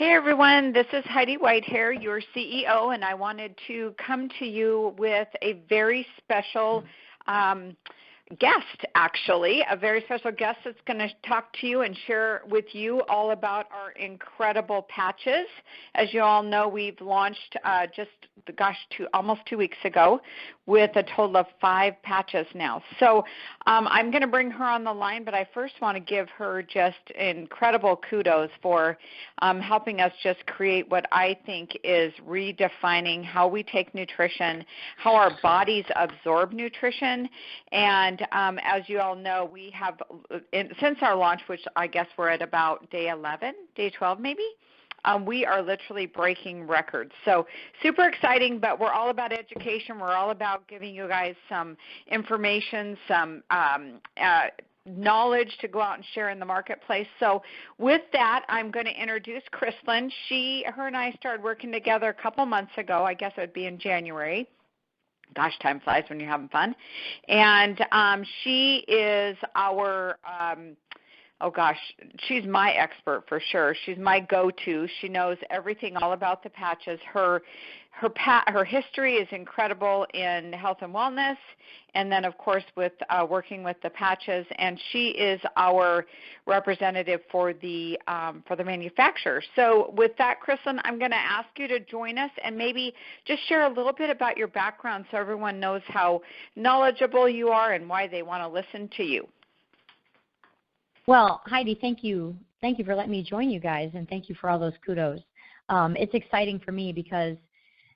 Hey everyone, this is Heidi Whitehair, your CEO, and I wanted to come to you with a very special guest, actually, a very special guest that's going to talk to you and share with you all about our incredible patches. As you all know, we've launched almost 2 weeks ago with a total of 5 patches now. So I'm going to bring her on the line, but I first want to give her just incredible kudos for helping us just create what I think is redefining how we take nutrition, how our bodies absorb nutrition, and as you all know, we have, since our launch, which I guess we're at about day 11, day 12 maybe, we are literally breaking records. So super exciting, but we're all about education. We're all about giving you guys some information, some knowledge to go out and share in the marketplace. So with that, I'm going to introduce Kristlyn. Her and I started working together a couple months ago. I guess it would be in January. Gosh, time flies when you're having fun. And she is our she's my expert for sure. She's my go-to. She knows everything all about the patches. Her history is incredible in health and wellness, and then, of course, with working with the patches. And she is our representative for the manufacturer. So with that, Kristlyn, I'm going to ask you to join us and maybe just share a little bit about your background so everyone knows how knowledgeable you are and why they want to listen to you. Well, Heidi, thank you. Thank you for letting me join you guys, and thank you for all those kudos. It's exciting for me because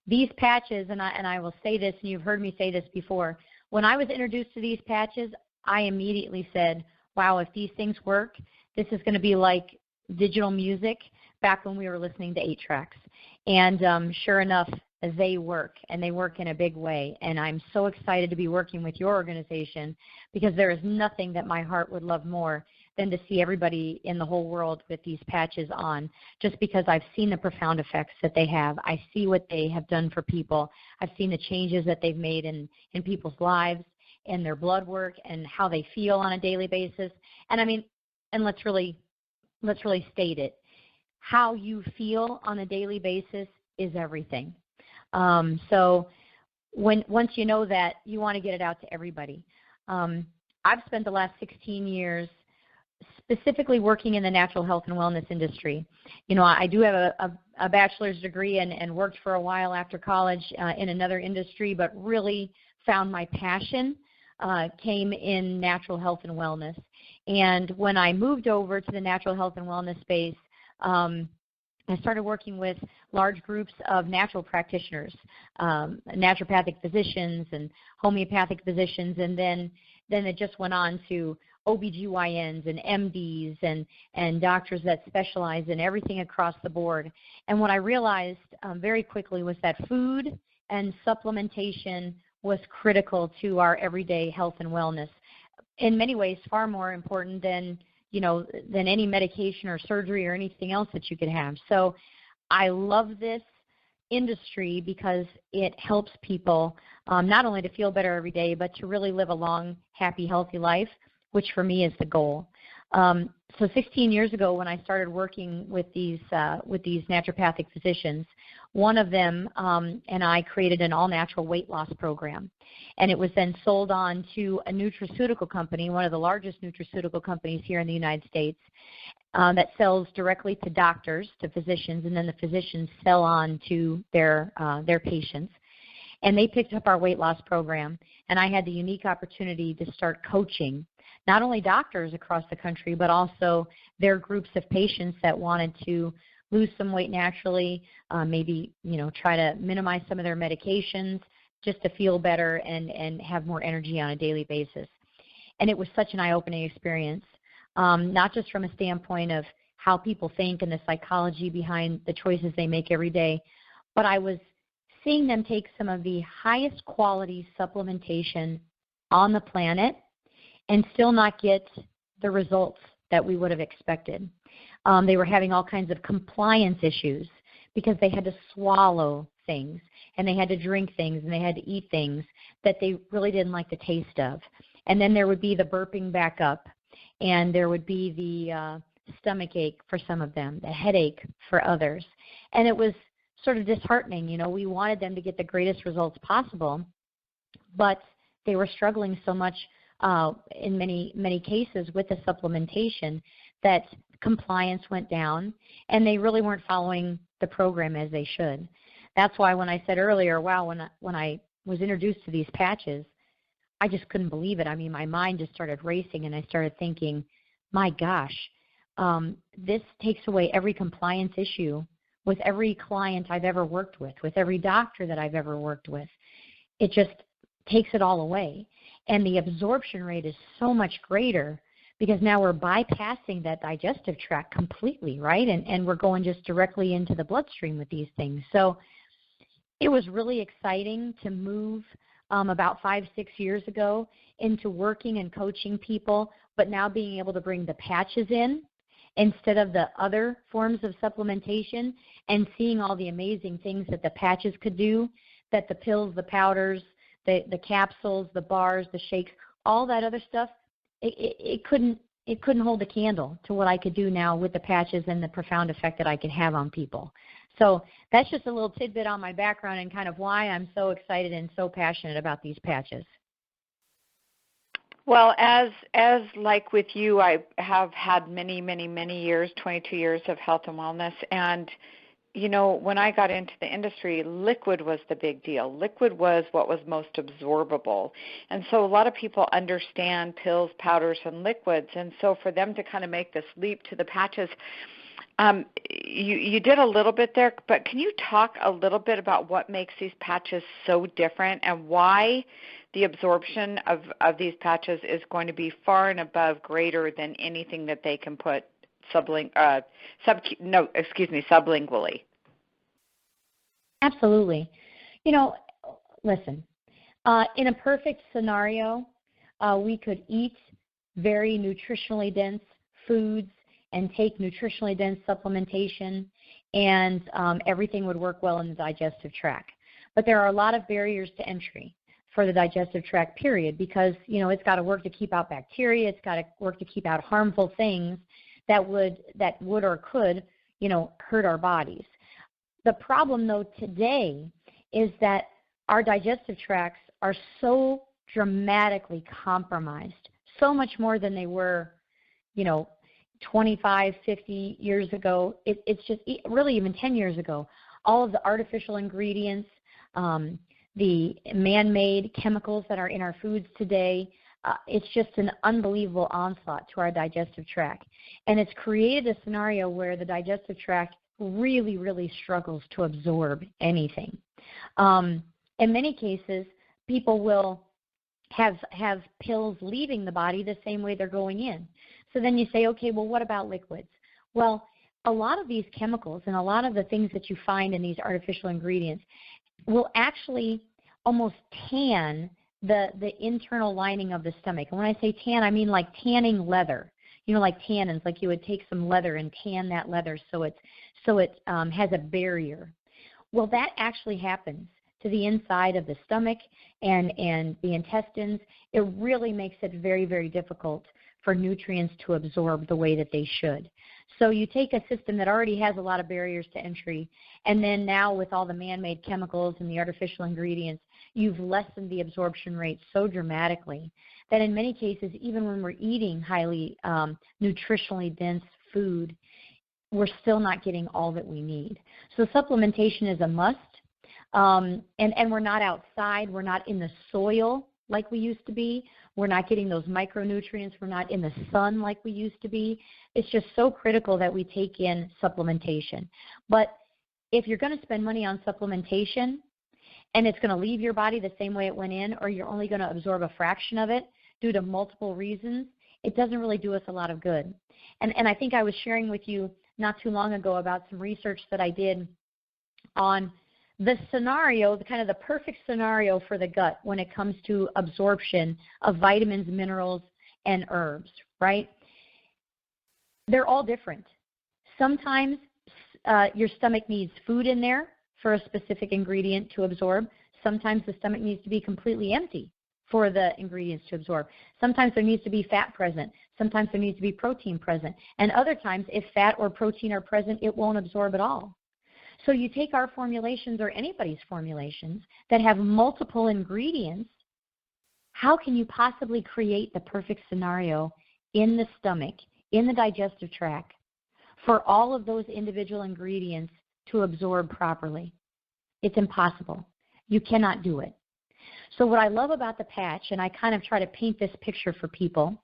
these patches, and I will say this, and you've heard me say this before, when I was introduced to these patches, I immediately said, wow, if these things work, this is going to be like digital music back when we were listening to 8 tracks. And sure enough, they work, and they work in a big way. And I'm so excited to be working with your organization because there is nothing that my heart would love more than to see everybody in the whole world with these patches on, just because I've seen the profound effects that they have. I see what they have done for people. I've seen the changes that they've made in people's lives and their blood work and how they feel on a daily basis. And I mean, and let's really state it. How you feel on a daily basis is everything. So once you know that, you want to get it out to everybody. I've spent the last 16 years specifically working in the natural health and wellness industry. You know, I do have a bachelor's degree and worked for a while after college in another industry, but really found my passion came in natural health and wellness. And when I moved over to the natural health and wellness space, I started working with large groups of natural practitioners, naturopathic physicians and homeopathic physicians, and then it just went on to OBGYNs and MDs and doctors that specialize in everything across the board. And what I realized very quickly was that food and supplementation was critical to our everyday health and wellness. In many ways, far more important than any medication or surgery or anything else that you could have. So I love this industry because it helps people not only to feel better every day, but to really live a long, happy, healthy life, which for me is the goal. So 16 years ago when I started working with these naturopathic physicians, one of them and I created an all-natural weight loss program. And it was then sold on to a nutraceutical company, one of the largest nutraceutical companies here in the United States, that sells directly to doctors, to physicians, and then the physicians sell on to their patients. And they picked up our weight loss program, and I had the unique opportunity to start coaching not only doctors across the country, but also their groups of patients that wanted to lose some weight naturally, maybe try to minimize some of their medications just to feel better and have more energy on a daily basis. And it was such an eye-opening experience, not just from a standpoint of how people think and the psychology behind the choices they make every day, but I was seeing them take some of the highest quality supplementation on the planet and still not get the results that we would have expected. They were having all kinds of compliance issues because they had to swallow things and they had to drink things and they had to eat things that they really didn't like the taste of. And then there would be the burping back up, and there would be the stomach ache for some of them, the headache for others. And it was sort of disheartening. You know, we wanted them to get the greatest results possible, but they were struggling so much in many cases with the supplementation that compliance went down, and they really weren't following the program as they should. That's why when I said earlier, wow, when I was introduced to these patches, I just couldn't believe it. I mean, my mind just started racing, and I started thinking, my gosh, this takes away every compliance issue with every client I've ever worked with every doctor that I've ever worked with. It just takes it all away. And the absorption rate is so much greater because now we're bypassing that digestive tract completely, right? And we're going just directly into the bloodstream with these things. So it was really exciting to move about 5-6 years ago into working and coaching people, but now being able to bring the patches in instead of the other forms of supplementation, and seeing all the amazing things that the patches could do, that the pills, the powders, the capsules, the bars, the shakes, all that other stuff, it couldn't hold a candle to what I could do now with the patches and the profound effect that I could have on people. So that's just a little tidbit on my background and kind of why I'm so excited and so passionate about these patches. Well, as like with you, I have had many years, 22 years of health and wellness, and you know, when I got into the industry, liquid was the big deal. Liquid was what was most absorbable. And so a lot of people understand pills, powders, and liquids. And so for them to kind of make this leap to the patches, you did a little bit there, but can you talk a little bit about what makes these patches so different and why the absorption of these patches is going to be far and above greater than anything that they can put sublingually? Absolutely. You know, listen, in a perfect scenario, we could eat very nutritionally dense foods and take nutritionally dense supplementation, and everything would work well in the digestive tract. But there are a lot of barriers to entry for the digestive tract, period, because, you know, it's got to work to keep out bacteria, it's got to work to keep out harmful things that would or could, you know, hurt our bodies. The problem, though, today is that our digestive tracts are so dramatically compromised, so much more than they were, you know, 25, 50 years ago. It's just really even 10 years ago. All of the artificial ingredients, the man-made chemicals that are in our foods today, it's just an unbelievable onslaught to our digestive tract. And it's created a scenario where the digestive tract really struggles to absorb anything. In many cases, people will have pills leaving the body the same way they're going in. So then you say, okay, well, what about liquids? Well, a lot of these chemicals and a lot of the things that you find in these artificial ingredients will actually almost tan the internal lining of the stomach. And when I say tan, I mean like tanning leather. You know, like tannins, like you would take some leather and tan that leather so it has a barrier. Well, that actually happens to the inside of the stomach and the intestines. It really makes it very difficult for nutrients to absorb the way that they should. So you take a system that already has a lot of barriers to entry, and then now with all the man-made chemicals and the artificial ingredients, you've lessened the absorption rate so dramatically that in many cases, even when we're eating highly nutritionally dense food, we're still not getting all that we need. So supplementation is a must, and we're not outside. We're not in the soil like we used to be. We're not getting those micronutrients. We're not in the sun like we used to be. It's just so critical that we take in supplementation. But if you're going to spend money on supplementation and it's going to leave your body the same way it went in, or you're only going to absorb a fraction of it due to multiple reasons, it doesn't really do us a lot of good. And I think I was sharing with you not too long ago about some research that I did on the scenario, kind of the perfect scenario for the gut when it comes to absorption of vitamins, minerals, and herbs, right? They're all different. Sometimes your stomach needs food in there for a specific ingredient to absorb. Sometimes the stomach needs to be completely empty for the ingredients to absorb. Sometimes there needs to be fat present. Sometimes there needs to be protein present. And other times, if fat or protein are present, it won't absorb at all. So you take our formulations or anybody's formulations that have multiple ingredients, how can you possibly create the perfect scenario in the stomach, in the digestive tract, for all of those individual ingredients to absorb properly? It's impossible. You cannot do it. So what I love about the patch, and I kind of try to paint this picture for people,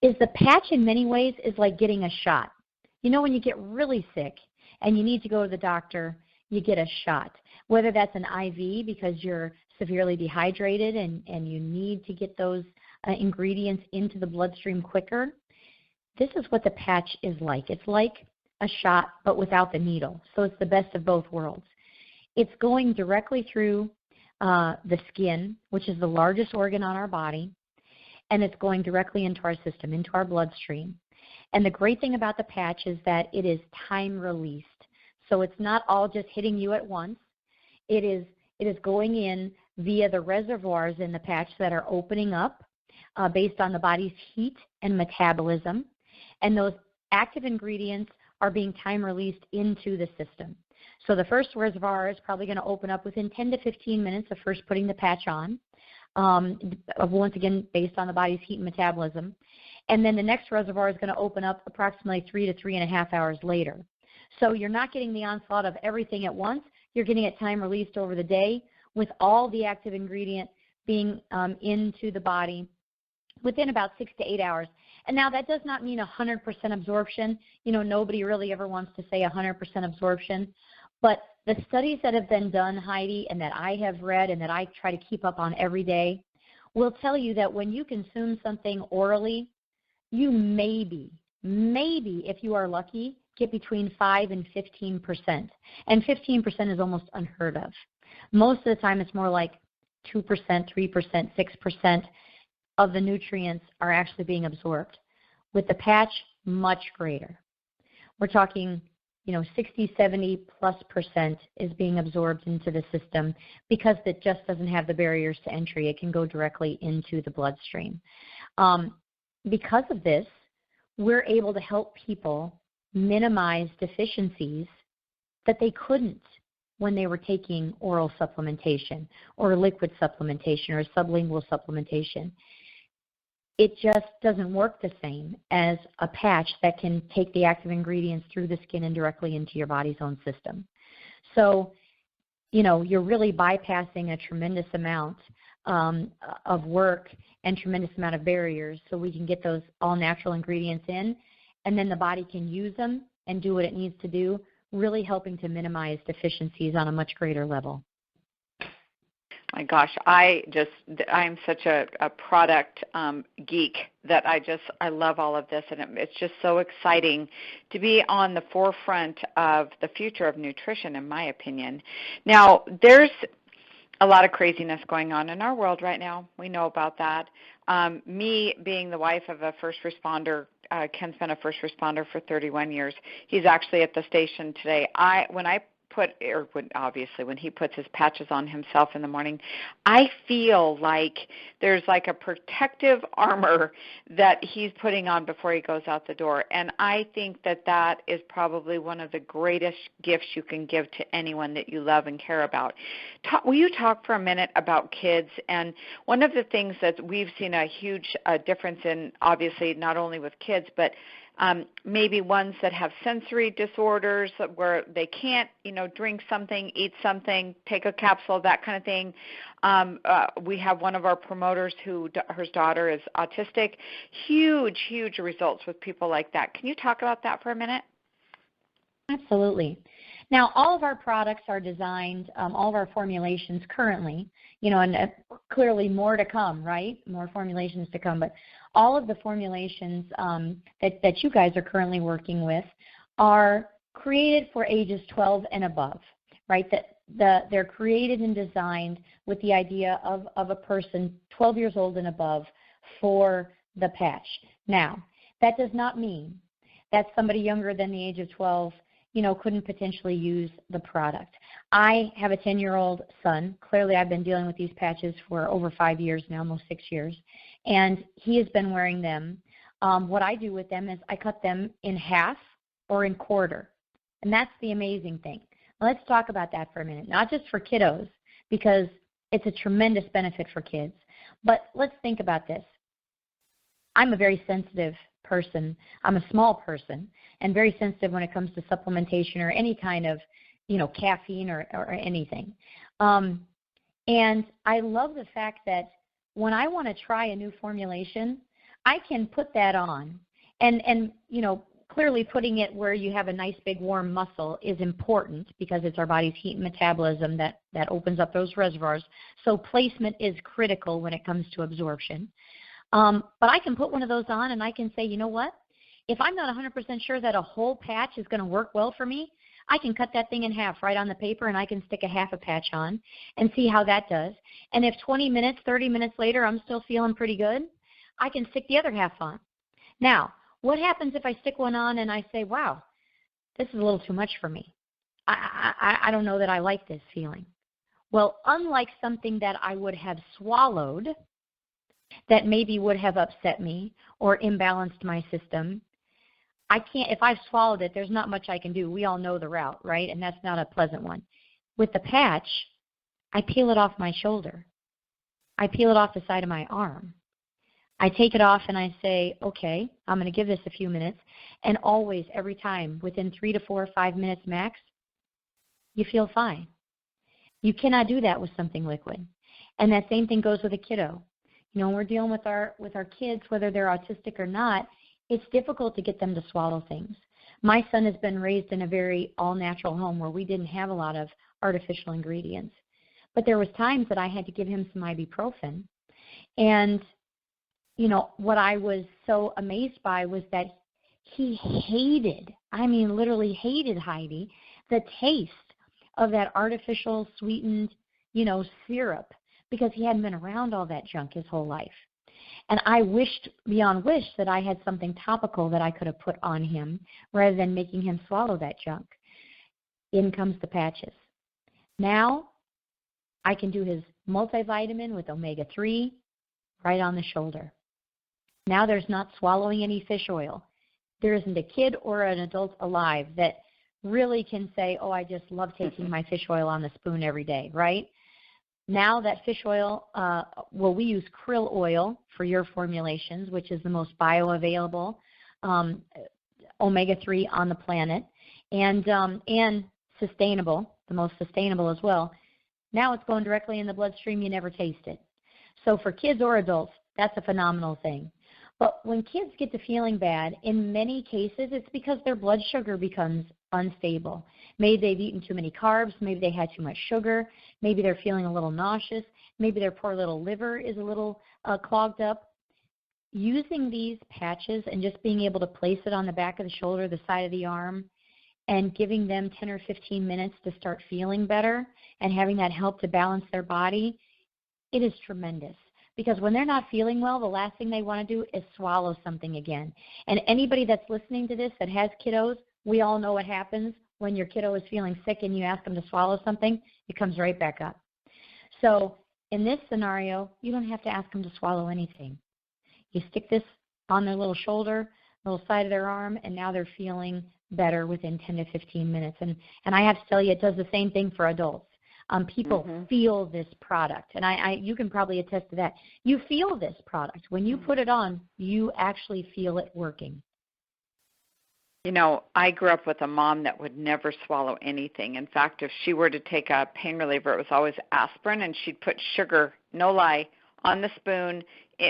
is the patch in many ways is like getting a shot. You know, when you get really sick and you need to go to the doctor, you get a shot. Whether that's an IV because you're severely dehydrated and you need to get those ingredients into the bloodstream quicker, this is what the patch is like. It's like a shot but without the needle. So it's the best of both worlds. It's going directly through the skin, which is the largest organ on our body, and it's going directly into our system, into our bloodstream. And the great thing about the patch is that it is time released. So it's not all just hitting you at once. It is going in via the reservoirs in the patch that are opening up based on the body's heat and metabolism. And those active ingredients are being time released into the system. So the first reservoir is probably going to open up within 10 to 15 minutes of first putting the patch on, once again based on the body's heat and metabolism. And then the next reservoir is going to open up approximately 3 to 3.5 hours later. So you're not getting the onslaught of everything at once. You're getting it time released over the day with all the active ingredient being into the body within about 6 to 8 hours. And now that does not mean 100% absorption. You know, nobody really ever wants to say 100% absorption. But the studies that have been done, Heidi, and that I have read and that I try to keep up on every day will tell you that when you consume something orally, you maybe, if you are lucky, get between 5 and 15%. And 15% is almost unheard of. Most of the time it's more like 2%, 3%, 6% of the nutrients are actually being absorbed. With the patch, much greater. We're talking, 60, 70 plus % is being absorbed into the system because it just doesn't have the barriers to entry. It can go directly into the bloodstream. Because of this, we're able to help people minimize deficiencies that they couldn't when they were taking oral supplementation or liquid supplementation or sublingual supplementation. It just doesn't work the same as a patch that can take the active ingredients through the skin and directly into your body's own system. So, you're really bypassing a tremendous amount of work and tremendous amount of barriers so we can get those all-natural ingredients in, and then the body can use them and do what it needs to do, really helping to minimize deficiencies on a much greater level. My gosh, I'm such a product geek that I love all of this, and it's just so exciting to be on the forefront of the future of nutrition, in my opinion. Now, there's a lot of craziness going on in our world right now. We know about that. Me being the wife of a first responder, Ken's been a first responder for 31 years. He's actually at the station today. When he puts his patches on himself in the morning, I feel like there's like a protective armor that he's putting on before he goes out the door. And I think that is probably one of the greatest gifts you can give to anyone that you love and care about. Will you talk for a minute about kids? And one of the things that we've seen a huge difference in, obviously, not only with kids, but maybe ones that have sensory disorders where they can't, drink something, eat something, take a capsule, that kind of thing. We have one of our promoters her daughter is autistic. Huge, huge results with people like that. Can you talk about that for a minute? Absolutely. Now, all of our products are designed, all of our formulations currently, and clearly more to come, right? More formulations to come, but all of the formulations that you guys are currently working with are created for ages 12 and above, right? They're created and designed with the idea of a person 12 years old and above for the patch. Now, that does not mean that somebody younger than the age of 12 couldn't potentially use the product. I have a 10-year-old son. Clearly, I've been dealing with these patches for over 5 years now, almost 6 years, and he has been wearing them what I do with them is I cut them in half or in quarter. And that's the amazing thing. Let's talk about that for a minute, not just for kiddos, because it's a tremendous benefit for kids. But let's think about this. I'm a very sensitive person. I'm a small person and very sensitive when it comes to supplementation or any kind of, caffeine or anything. And I love the fact that when I want to try a new formulation, I can put that on. And clearly putting it where you have a nice big warm muscle is important because it's our body's heat and metabolism that opens up those reservoirs. So placement is critical when it comes to absorption. But I can put one of those on and I can say, you know what? If I'm not 100% sure that a whole patch is going to work well for me, I can cut that thing in half right on the paper and I can stick a half a patch on and see how that does. And if 20 minutes, 30 minutes later I'm still feeling pretty good, I can stick the other half on. Now, what happens if I stick one on and I say, wow, this is a little too much for me. I don't know that I like this feeling. Well, unlike something that I would have swallowed that maybe would have upset me or imbalanced my system, if I've swallowed it, there's not much I can do. We all know the route, right? And that's not a pleasant one. With the patch, I peel it off my shoulder. I peel it off the side of my arm. I take it off and I say, okay, I'm going to give this a few minutes. And always, every time, within 3 to 4 or 5 minutes max, you feel fine. You cannot do that with something liquid. And that same thing goes with a kiddo. When we're dealing with our kids, whether they're autistic or not, it's difficult to get them to swallow things. My son has been raised in a very all-natural home where we didn't have a lot of artificial ingredients. But there was times that I had to give him some ibuprofen. And what I was so amazed by was that he literally hated, Heidi, the taste of that artificial sweetened, syrup because he hadn't been around all that junk his whole life. And I wished beyond wish that I had something topical that I could have put on him rather than making him swallow that junk. In comes the patches. Now I can do his multivitamin with omega-3 right on the shoulder. Now there's not swallowing any fish oil. There isn't a kid or an adult alive that really can say, oh, I just love taking my fish oil on the spoon every day, right? Now that fish oil, we use krill oil for your formulations, which is the most bioavailable omega-3 on the planet, and sustainable, the most sustainable as well. Now it's going directly in the bloodstream. You never taste it. So for kids or adults, that's a phenomenal thing. But when kids get to feeling bad, in many cases, it's because their blood sugar becomes unstable. Maybe they've eaten too many carbs. Maybe they had too much sugar. Maybe they're feeling a little nauseous. Maybe their poor little liver is a little clogged up. Using these patches and just being able to place it on the back of the shoulder, the side of the arm, and giving them 10 or 15 minutes to start feeling better and having that help to balance their body, it is tremendous. Because when they're not feeling well, the last thing they want to do is swallow something again. And anybody that's listening to this that has kiddos, we all know what happens when your kiddo is feeling sick and you ask them to swallow something, it comes right back up. So in this scenario, you don't have to ask them to swallow anything. You stick this on their little shoulder, little side of their arm, and now they're feeling better within 10 to 15 minutes. And I have to tell you, it does the same thing for adults. People feel this product, and you can probably attest to that. You feel this product. When you put it on, you actually feel it working. I grew up with a mom that would never swallow anything. In fact, if she were to take a pain reliever, it was always aspirin, and she'd put sugar, no lie, on the spoon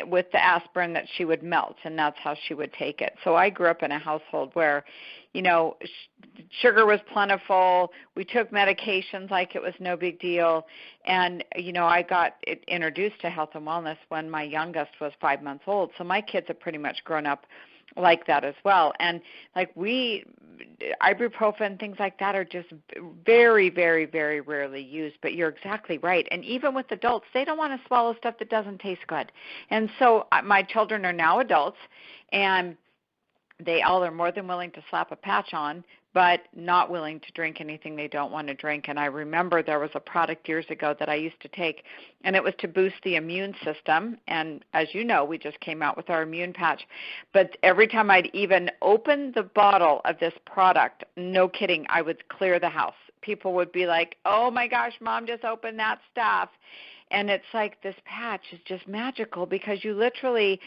with the aspirin that she would melt, and that's how she would take it. So I grew up in a household where, sugar was plentiful. We took medications like it was no big deal. And, I got introduced to health and wellness when my youngest was 5 months old. So my kids have pretty much grown up like that as well. And ibuprofen, things like that are just very, very, very rarely used. But you're exactly right. And even with adults, they don't want to swallow stuff that doesn't taste good. And so my children are now adults, and they all are more than willing to slap a patch on but not willing to drink anything they don't want to drink. And I remember there was a product years ago that I used to take, and it was to boost the immune system. And as you know, we just came out with our immune patch. But every time I'd even open the bottle of this product, no kidding, I would clear the house. People would be like, oh my gosh, Mom just opened that stuff. And it's like this patch is just magical because you literally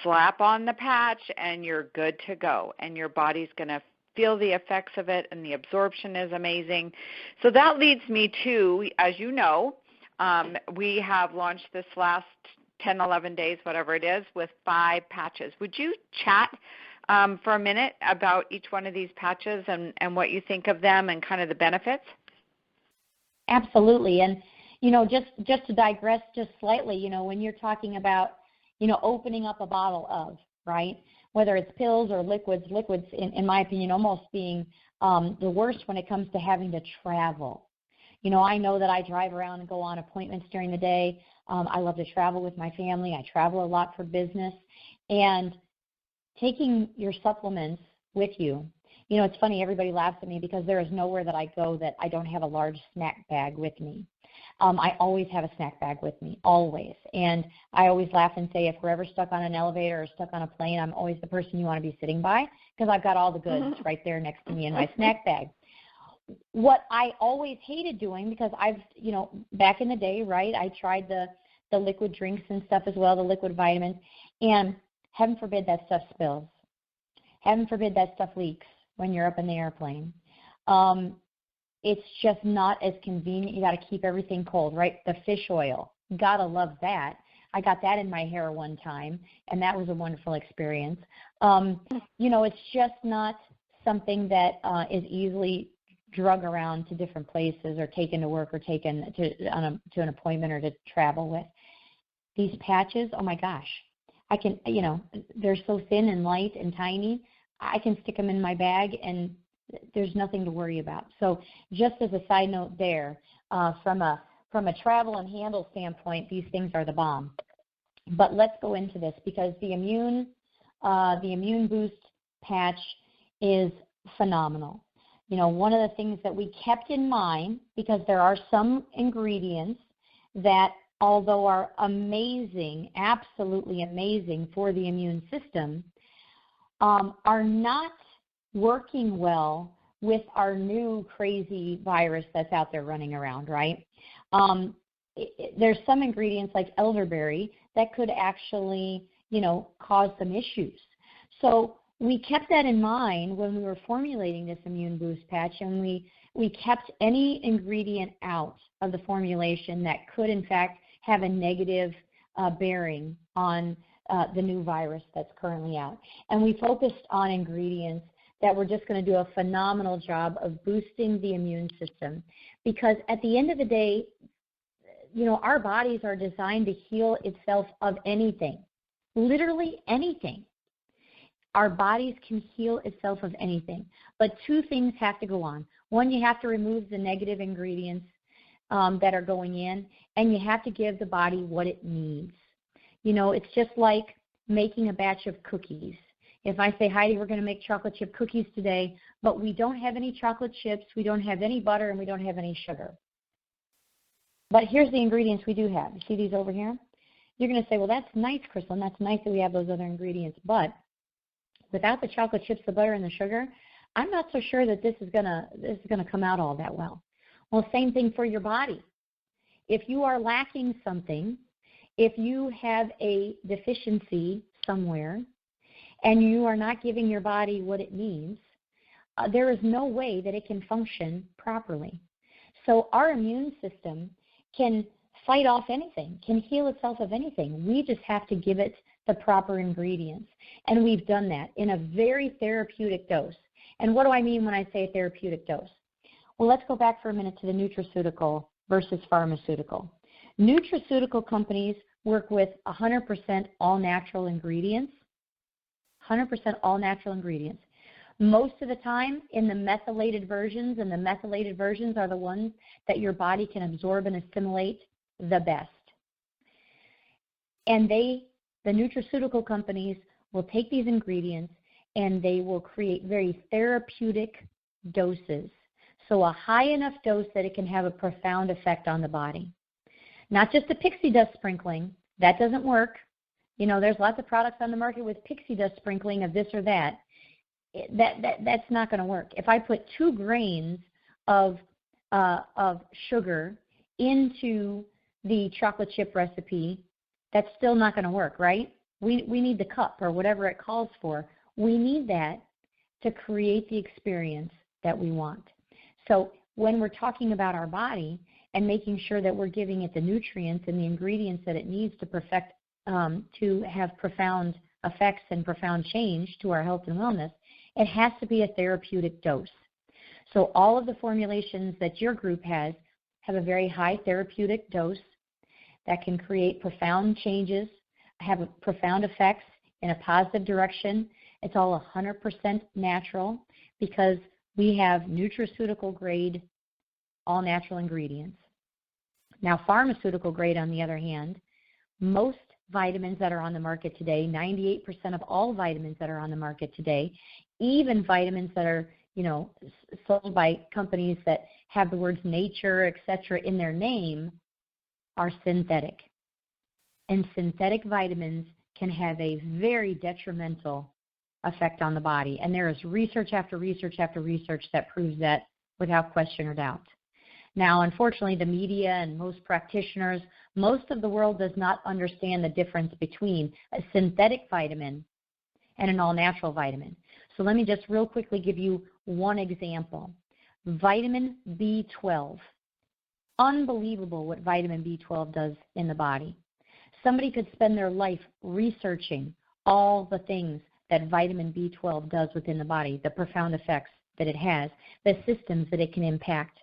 slap on the patch and you're good to go, and your body's going to feel the effects of it, and the absorption is amazing. So that leads me to, as you know, we have launched this last 10, 11 days, whatever it is, with 5 patches. Would you chat for a minute about each one of these patches and what you think of them and kind of the benefits? Absolutely. And, just to digress just slightly, when you're talking about, opening up a bottle of, right, whether it's pills or liquids, in my opinion, almost being the worst when it comes to having to travel. I know that I drive around and go on appointments during the day. I love to travel with my family. I travel a lot for business. And taking your supplements with you, it's funny, everybody laughs at me because there is nowhere that I go that I don't have a large snack bag with me. I always have a snack bag with me, always. And I always laugh and say if we're ever stuck on an elevator or stuck on a plane, I'm always the person you want to be sitting by because I've got all the goods right there next to me in my snack bag. What I always hated doing, because I've, back in the day, right, I tried the liquid drinks and stuff as well, the liquid vitamins, and heaven forbid that stuff spills. Heaven forbid that stuff leaks when you're up in the airplane. It's just not as convenient. You got to keep everything cold, right? The fish oil, gotta love that. I got that in my hair one time, and that was a wonderful experience. It's just not something that is easily drug around to different places or taken to work or taken to an appointment or to travel with. These patches, oh my gosh, I can, they're so thin and light and tiny. I can stick them in my bag and there's nothing to worry about. So just as a side note there, from a travel and handle standpoint, these things are the bomb. But let's go into this because the immune boost patch is phenomenal. One of the things that we kept in mind, because there are some ingredients that, although are amazing, absolutely amazing for the immune system, are not working well with our new crazy virus that's out there running around, right? There's some ingredients like elderberry that could actually, cause some issues. So we kept that in mind when we were formulating this immune boost patch, and we kept any ingredient out of the formulation that could, in fact, have a negative bearing on the new virus that's currently out. And we focused on ingredients that were just going to do a phenomenal job of boosting the immune system. Because at the end of the day, our bodies are designed to heal itself of anything, literally anything. Our bodies can heal itself of anything. But 2 things have to go on. One, you have to remove the negative ingredients that are going in, and you have to give the body what it needs. It's just like making a batch of cookies. If I say, Heidi, we're going to make chocolate chip cookies today, but we don't have any chocolate chips, we don't have any butter, and we don't have any sugar. But here's the ingredients we do have. You see these over here? You're going to say, well, that's nice, Kristlyn. That's nice that we have those other ingredients. But without the chocolate chips, the butter, and the sugar, I'm not so sure that this is going to come out all that well. Well, same thing for your body. If you are lacking something, if you have a deficiency somewhere, and you are not giving your body what it needs, there is no way that it can function properly. So our immune system can fight off anything, can heal itself of anything. We just have to give it the proper ingredients. And we've done that in a very therapeutic dose. And what do I mean when I say therapeutic dose? Well, let's go back for a minute to the nutraceutical versus pharmaceutical. Nutraceutical companies work with 100% all-natural ingredients, 100% all-natural ingredients. Most of the time in the methylated versions, and the methylated versions are the ones that your body can absorb and assimilate the best. And the nutraceutical companies will take these ingredients and they will create very therapeutic doses. So a high enough dose that it can have a profound effect on the body. Not just a pixie dust sprinkling. That doesn't work. You know, there's lots of products on the market with pixie dust sprinkling of this or that. That's not going to work. If I put 2 grains of sugar into the chocolate chip recipe, that's still not going to work, right? We need the cup or whatever it calls for. We need that to create the experience that we want. So when we're talking about our body and making sure that we're giving it the nutrients and the ingredients that it needs to perfect, to have profound effects and profound change to our health and wellness, it has to be a therapeutic dose. So all of the formulations that your group has have a very high therapeutic dose that can create profound changes, have profound effects in a positive direction. It's all 100% natural because we have nutraceutical grade, all natural ingredients. Now, pharmaceutical grade, on the other hand, most vitamins that are on the market today, 98% of all vitamins that are on the market today, even vitamins that are, you know, sold by companies that have the words nature, etc. in their name, are synthetic. And synthetic vitamins can have a very detrimental effect on the body. And there is research after research after research that proves that without question or doubt. Now, unfortunately, the media and most practitioners, most of the world does not understand the difference between a synthetic vitamin and an all-natural vitamin. So let me just real quickly give you one example. Vitamin B12. Unbelievable what vitamin B12 does in the body. Somebody could spend their life researching all the things that vitamin B12 does within the body, the profound effects that it has, the systems that it can impact.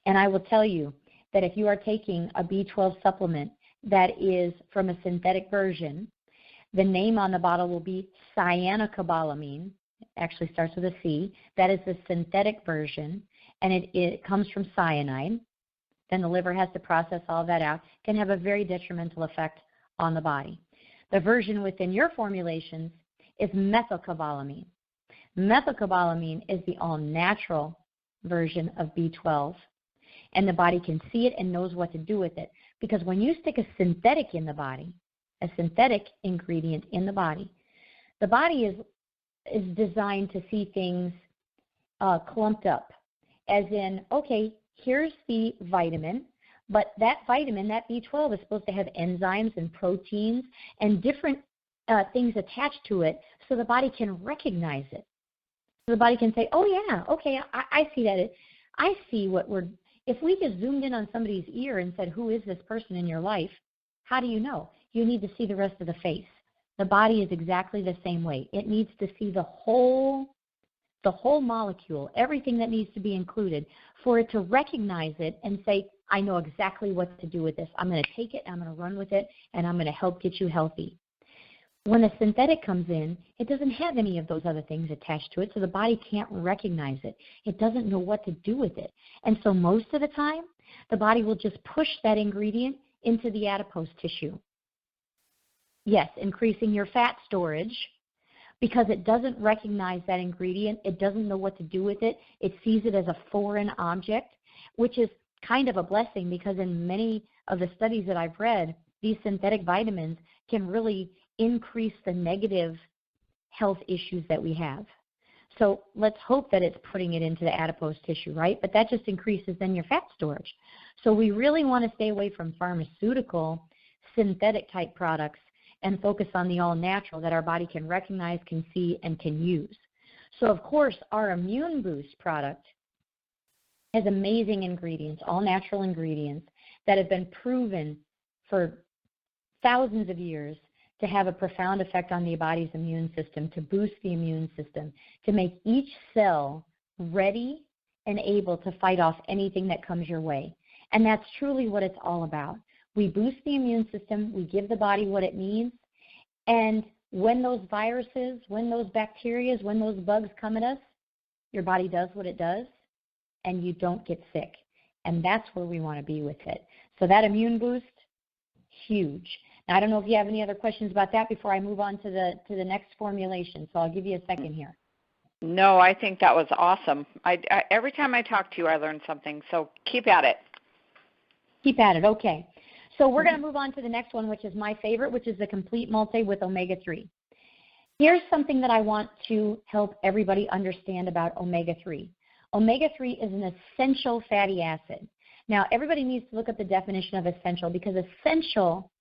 And I will tell you that if you are taking a B12 supplement that is from a synthetic version, the name on the bottle will be cyanocobalamin. It actually starts with a C. That is the synthetic version, and it comes from cyanide. Then the liver has to process all that out. It can have a very detrimental effect on the body. The version within your formulations is methylcobalamin. Methylcobalamin is the all-natural version of B12, and the body can see it and knows what to do with it. Because when you stick a synthetic in the body, a synthetic ingredient in the body is designed to see things clumped up, as in, okay, here's the vitamin, but that vitamin, that B12, is supposed to have enzymes and proteins and different things attached to it so the body can recognize it. So the body can say, oh, yeah, okay, I see that. I see what we're – if we just zoomed in on somebody's ear and said, who is this person in your life, how do you know? You need to see the rest of the face. The body is exactly the same way. It needs to see the whole molecule, everything that needs to be included for it to recognize it and say, I know exactly what to do with this. I'm going to take it, I'm going to run with it, and I'm going to help get you healthy. When a synthetic comes in, it doesn't have any of those other things attached to it, so the body can't recognize it. It doesn't know what to do with it. And so most of the time, the body will just push that ingredient into the adipose tissue. Yes, increasing your fat storage, because it doesn't recognize that ingredient. It doesn't know what to do with it. It sees it as a foreign object, which is kind of a blessing, because in many of the studies that I've read, these synthetic vitamins can really increase the negative health issues that we have. So let's hope that it's putting it into the adipose tissue, right? But that just increases then your fat storage. So we really want to stay away from pharmaceutical, synthetic type products and focus on the all-natural that our body can recognize, can see, and can use. So, of course, our Immune Boost product has amazing ingredients, all-natural ingredients that have been proven for thousands of years to have a profound effect on the body's immune system, to boost the immune system, to make each cell ready and able to fight off anything that comes your way. And that's truly what it's all about. We boost the immune system, we give the body what it needs, and when those viruses, when those bacteria, when those bugs come at us, your body does what it does, and you don't get sick. And that's where we want to be with it. So that immune boost, huge. Now, I don't know if you have any other questions about that before I move on to the next formulation, so I'll give you a second here. No, I think that was awesome. Every time I talk to you, I learn something. So keep at it. Keep at it. Okay. So we're going to move on to the next one, which is my favorite, which is the complete multi with omega-3. Here's something that I want to help everybody understand about omega-3. Omega-3 is an essential fatty acid. Now, everybody needs to look at the definition of essential, because essential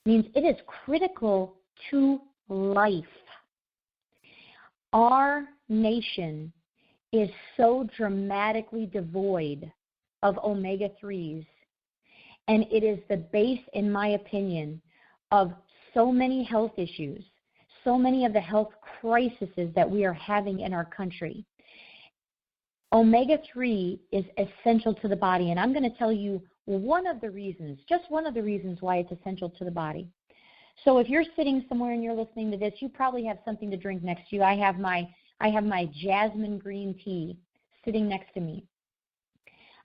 means it is critical to life. Our nation is so dramatically devoid of omega-3s, and it is the base, in my opinion, of so many health issues, so many of the health crises that we are having in our country. Omega-3 is essential to the body, and I'm going to tell you one of the reasons, just one of the reasons why it's essential to the body. So if you're sitting somewhere and you're listening to this, you probably have something to drink next to you. I have my jasmine green tea sitting next to me.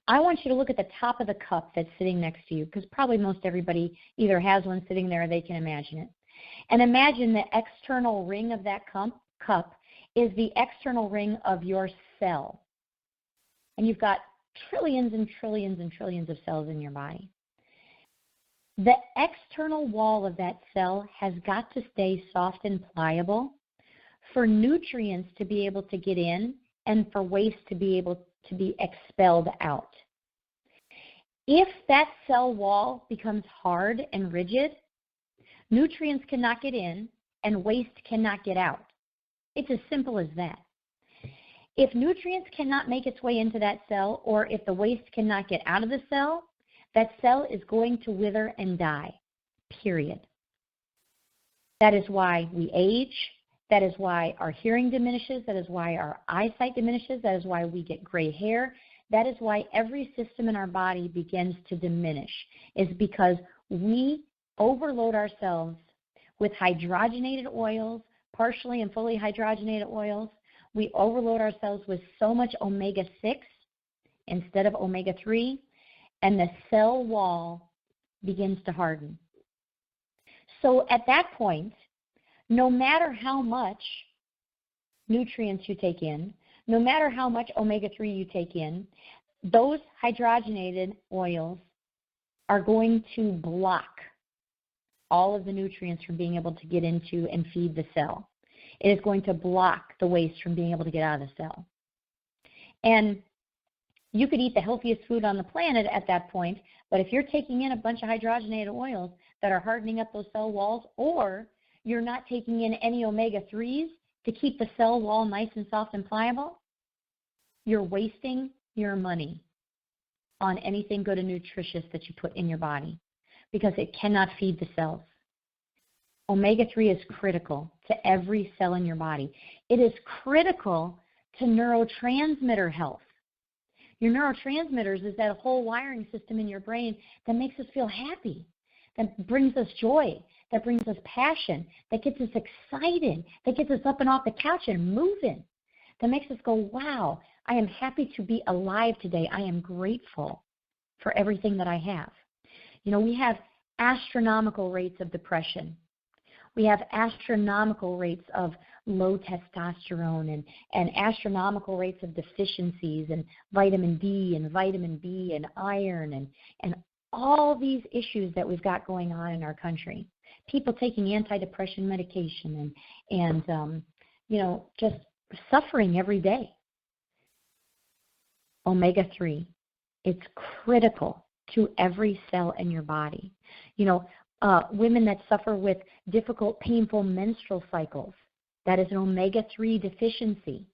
I want you to look at the top of the cup that's sitting next to you, because probably most everybody either has one sitting there or they can imagine it. And imagine the external ring of that cup is the external ring of your cell. And you've got trillions and trillions and trillions of cells in your body. The external wall of that cell has got to stay soft and pliable for nutrients to be able to get in and for waste to be able to be expelled out. If that cell wall becomes hard and rigid, nutrients cannot get in and waste cannot get out. It's as simple as that. If nutrients cannot make its way into that cell, or if the waste cannot get out of the cell, that cell is going to wither and die, period. That is why we age. That is why our hearing diminishes. That is why our eyesight diminishes. That is why we get gray hair. That is why every system in our body begins to diminish, is because we overload ourselves with hydrogenated oils, partially and fully hydrogenated oils. We overload ourselves with so much omega-6 instead of omega-3, and the cell wall begins to harden. So at that point, no matter how much nutrients you take in, no matter how much omega-3 you take in, those hydrogenated oils are going to block all of the nutrients from being able to get into and feed the cell. It is going to block the waste from being able to get out of the cell. And you could eat the healthiest food on the planet at that point, but if you're taking in a bunch of hydrogenated oils that are hardening up those cell walls, or you're not taking in any omega-3s to keep the cell wall nice and soft and pliable, you're wasting your money on anything good and nutritious that you put in your body, because it cannot feed the cells. Omega-3 is critical to every cell in your body. It is critical to neurotransmitter health. Your neurotransmitters is that whole wiring system in your brain that makes us feel happy, that brings us joy, that brings us passion, that gets us excited, that gets us up and off the couch and moving, that makes us go, wow, I am happy to be alive today. I am grateful for everything that I have. You know, we have astronomical rates of depression. We have astronomical rates of low testosterone and astronomical rates of deficiencies and vitamin D and vitamin B and iron and all these issues that we've got going on in our country. People taking antidepressant medication and just suffering every day. Omega-3, it's critical to every cell in your body. You know, women that suffer with difficult, painful menstrual cycles, that is an omega-3 deficiency.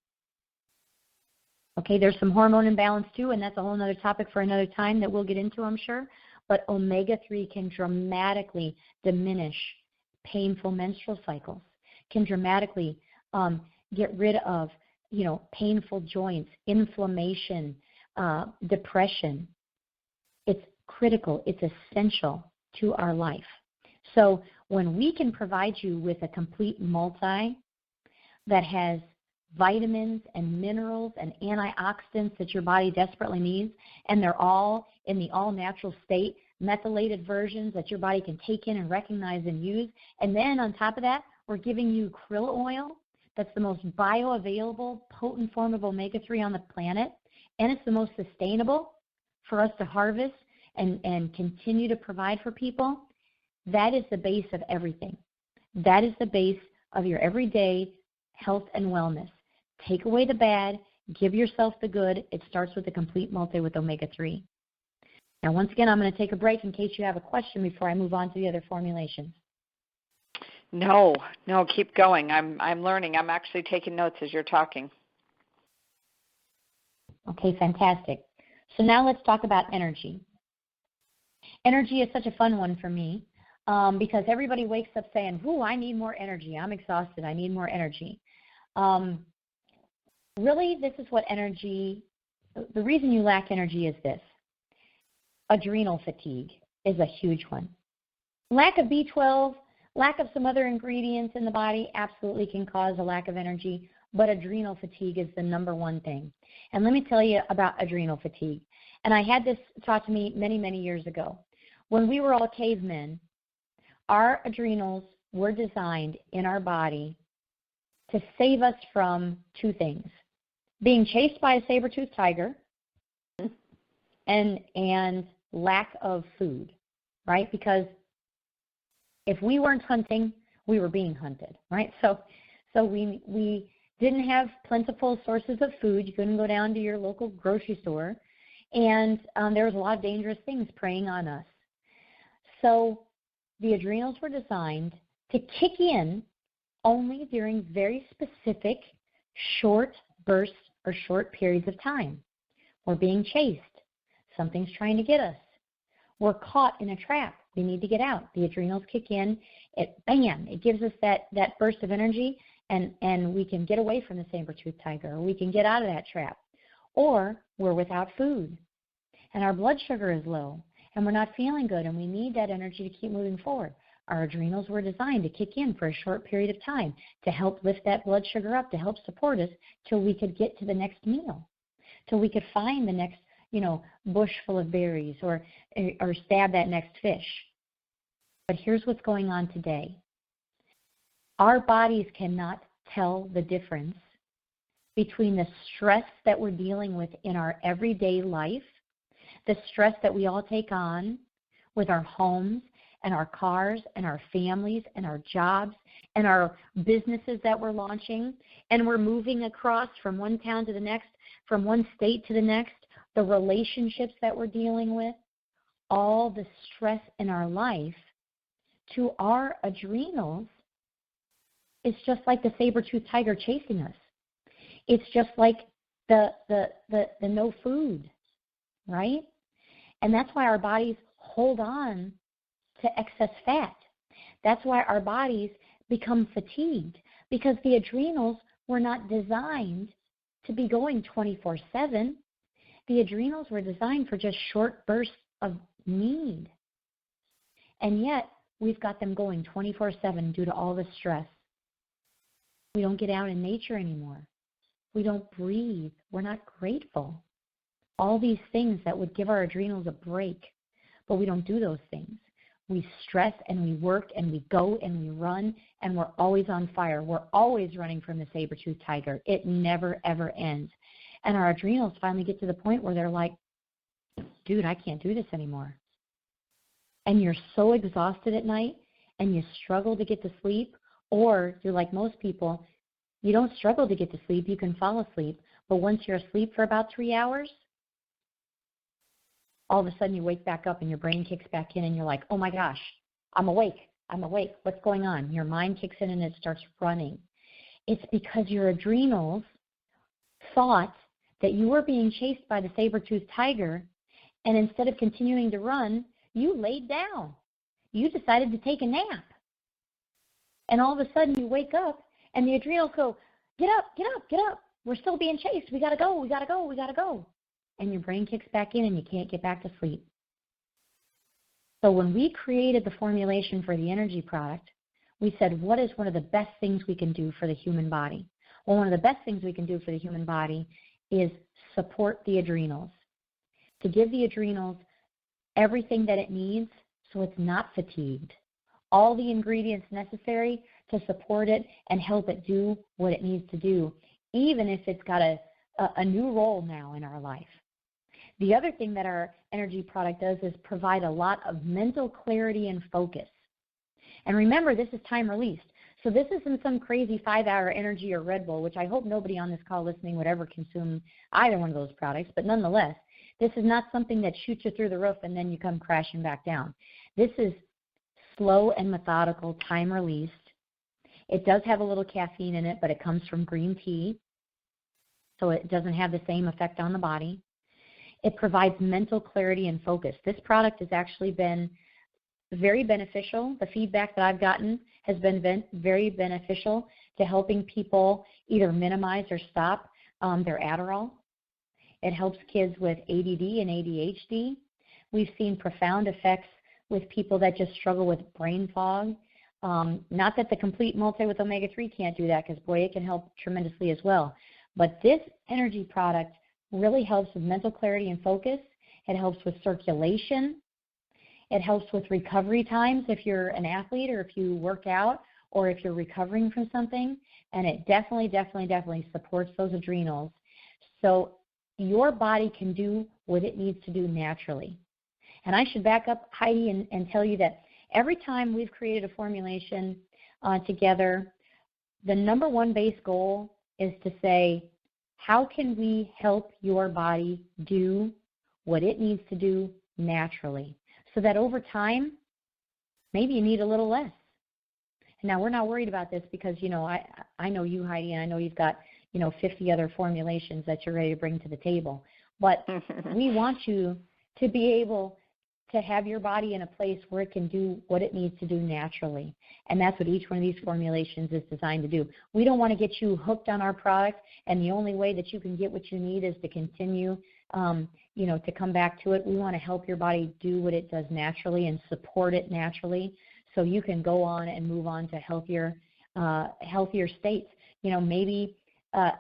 Okay, there's some hormone imbalance too, and that's a whole other topic for another time that we'll get into, I'm sure. But omega-3 can dramatically diminish painful menstrual cycles, can dramatically get rid of, painful joints, inflammation, depression. It's critical. It's essential to our life. So when we can provide you with a complete multi that has vitamins and minerals and antioxidants that your body desperately needs, and they're all in the all-natural state, methylated versions that your body can take in and recognize and use, and then on top of that, we're giving you krill oil that's the most bioavailable, potent form of omega-3 on the planet, and it's the most sustainable for us to harvest and continue to provide for people, that is the base of everything. That is the base of your everyday health and wellness. Take away the bad, give yourself the good. It starts with a complete multi with omega-3. Now, once again, I'm going to take a break in case you have a question before I move on to the other formulations. No, keep going. I'm learning. I'm actually taking notes as you're talking. Okay, fantastic. So now let's talk about energy. Energy is such a fun one for me because everybody wakes up saying, "Ooh, I need more energy. I'm exhausted. I need more energy." Really, this is what energy, the reason you lack energy is this. Adrenal fatigue is a huge one. Lack of B12, lack of some other ingredients in the body absolutely can cause a lack of energy, but adrenal fatigue is the number one thing. And let me tell you about adrenal fatigue. And I had this taught to me many, many years ago. When we were all cavemen, our adrenals were designed in our body to save us from two things: being chased by a saber-toothed tiger and lack of food, right? Because if we weren't hunting, we were being hunted, right? So we didn't have plentiful sources of food. You couldn't go down to your local grocery store, and there was a lot of dangerous things preying on us. So the adrenals were designed to kick in only during very specific short bursts or short periods of time. We're being chased. Something's trying to get us. We're caught in a trap. We need to get out. The adrenals kick in. Bam, it gives us that burst of energy, and we can get away from the saber-toothed tiger, or we can get out of that trap. Or we're without food, and our blood sugar is low, and we're not feeling good, and we need that energy to keep moving forward. Our adrenals were designed to kick in for a short period of time to help lift that blood sugar up, to help support us till we could get to the next meal, till we could find the next, bush full of berries or stab that next fish. But here's what's going on today. Our bodies cannot tell the difference between the stress that we're dealing with in our everyday life, the stress that we all take on with our homes and our cars and our families and our jobs and our businesses that we're launching, and we're moving across from one town to the next, from one state to the next, the relationships that we're dealing with, all the stress in our life, to our adrenals, it's just like the saber-toothed tiger chasing us. It's just like the no food, right? And that's why our bodies hold on to excess fat. That's why our bodies become fatigued, because the adrenals were not designed to be going 24/7. The adrenals were designed for just short bursts of need. And yet, we've got them going 24/7 due to all the stress. We don't get out in nature anymore. We don't breathe. We're not grateful. All these things that would give our adrenals a break, but we don't do those things. We stress and we work and we go and we run, and we're always on fire. We're always running from the saber-toothed tiger. It never, ever ends. And our adrenals finally get to the point where they're like, dude, I can't do this anymore. And you're so exhausted at night and you struggle to get to sleep, or you're like most people, you don't struggle to get to sleep, you can fall asleep, but once you're asleep for about 3 hours, all of a sudden you wake back up and your brain kicks back in and you're like, oh my gosh, I'm awake, what's going on? Your mind kicks in and it starts running. It's because your adrenals thought that you were being chased by the saber-toothed tiger, and instead of continuing to run, you laid down. You decided to take a nap. And all of a sudden you wake up and the adrenals go, get up, get up, get up. We're still being chased. We got to go, we got to go, we got to go. And your brain kicks back in and you can't get back to sleep. So when we created the formulation for the energy product, we said, what is one of the best things we can do for the human body? Well, one of the best things we can do for the human body is support the adrenals, to give the adrenals everything that it needs so it's not fatigued, all the ingredients necessary to support it and help it do what it needs to do, even if it's got a new role now in our life. The other thing that our energy product does is provide a lot of mental clarity and focus. And remember, this is time released. So this isn't some crazy 5-hour energy or Red Bull, which I hope nobody on this call listening would ever consume either one of those products. But nonetheless, this is not something that shoots you through the roof and then you come crashing back down. This is slow and methodical, time released. It does have a little caffeine in it, but it comes from green tea, so it doesn't have the same effect on the body. It provides mental clarity and focus. This product has actually been very beneficial. The feedback that I've gotten has been very beneficial to helping people either minimize or stop their Adderall. It helps kids with ADD and ADHD. We've seen profound effects with people that just struggle with brain fog. Not that the complete multi with omega-3 can't do that, because, boy, it can help tremendously as well. But this energy product really helps with mental clarity and focus. It helps with circulation. It helps with recovery times if you're an athlete or if you work out or if you're recovering from something. And it definitely supports those adrenals. So your body can do what it needs to do naturally. And I should back up, Heidi, and tell you that every time we've created a formulation together, the number one base goal is to say, how can we help your body do what it needs to do naturally, so that over time, maybe you need a little less. Now, we're not worried about this because, I know you, Heidi, and I know you've got, 50 other formulations that you're ready to bring to the table. But we want you to be able to have your body in a place where it can do what it needs to do naturally. And that's what each one of these formulations is designed to do. We don't want to get you hooked on our product, and the only way that you can get what you need is to continue, to come back to it. We want to help your body do what it does naturally and support it naturally, so you can go on and move on to healthier states. Maybe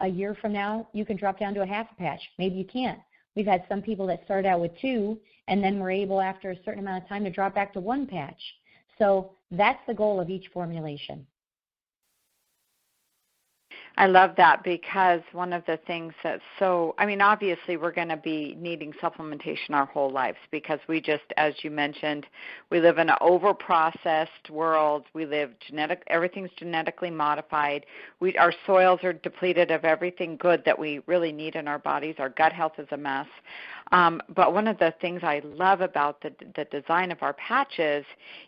a year from now, you can drop down to a half a patch. Maybe you can't. We've had some people that started out with 2, and then were able, after a certain amount of time, to drop back to 1 patch. So that's the goal of each formulation. I love that, because one of the things that's obviously we're going to be needing supplementation our whole lives, because we just, as you mentioned, we live in an over-processed world. We live everything's genetically modified. Our soils are depleted of everything good that we really need in our bodies. Our gut health is a mess. But one of the things I love about the design of our patches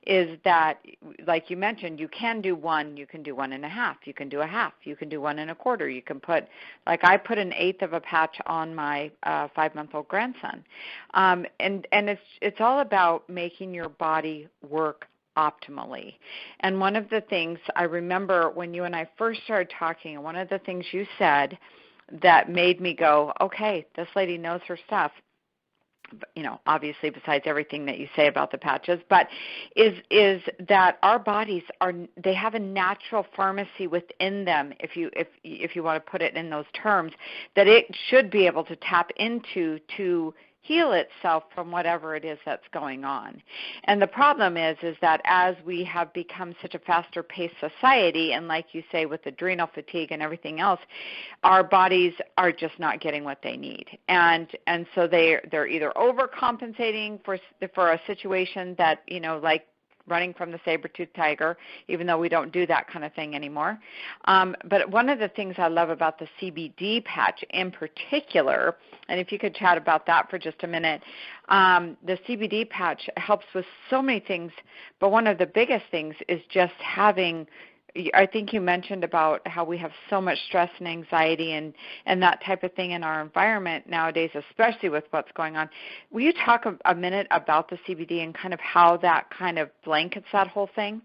is that, like you mentioned, you can do 1, you can do 1.5, you can do a half, you can do 1.25. You can put, like I put 1/8 of a patch on my 5-month-old grandson. And it's all about making your body work optimally. And one of the things I remember when you and I first started talking, and one of the things you said that made me go, okay, this lady knows her stuff, obviously besides everything that you say about the patches, but is that our bodies they have a natural pharmacy within them, if you want to put it in those terms, that it should be able to tap into to heal itself from whatever it is that's going on. And the problem is that as we have become such a faster paced society, and like you say, with adrenal fatigue and everything else, our bodies are just not getting what they need. And so they're either overcompensating for a situation that, like running from the saber-toothed tiger, even though we don't do that kind of thing anymore. But one of the things I love about the CBD patch in particular, and if you could chat about that for just a minute, the CBD patch helps with so many things, but one of the biggest things is just having, I think you mentioned about how we have so much stress and anxiety and that type of thing in our environment nowadays, especially with what's going on. Will you talk a minute about the CBD and kind of how that kind of blankets that whole thing?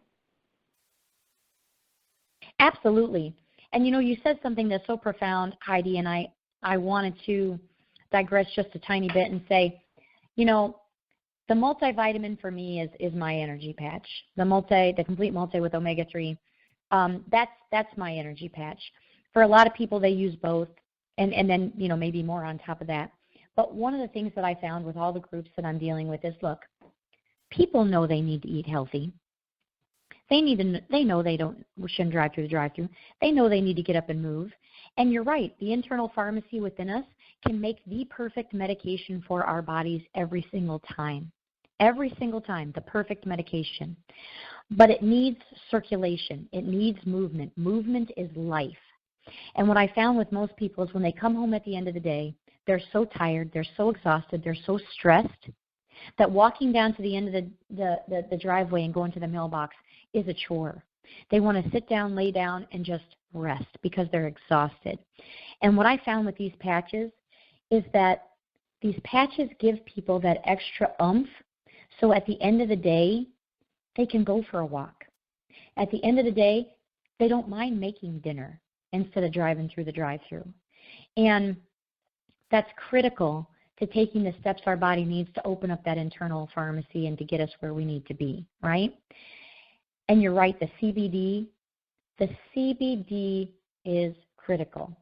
Absolutely. And, you said something that's so profound, Heidi, and I wanted to digress just a tiny bit and say, the multivitamin for me is my energy patch. The complete multi with omega-3. That's my energy patch. For a lot of people, they use both, and then, maybe more on top of that. But one of the things that I found with all the groups that I'm dealing with is, look, people know they need to eat healthy. They know they shouldn't drive through the drive-through. They know they need to get up and move. And you're right, the internal pharmacy within us can make the perfect medication for our bodies every single time. Every single time, the perfect medication. But it needs circulation. It needs movement. Movement is life. And what I found with most people is when they come home at the end of the day, they're so tired, they're so exhausted, they're so stressed that walking down to the end of the driveway and going to the mailbox is a chore. They want to sit down, lay down, and just rest because they're exhausted. And what I found with these patches is that these patches give people that extra oomph, so at the end of the day, they can go for a walk. At the end of the day, they don't mind making dinner instead of driving through the drive-thru. And that's critical to taking the steps our body needs to open up that internal pharmacy and to get us where we need to be, right? And you're right, the CBD is critical.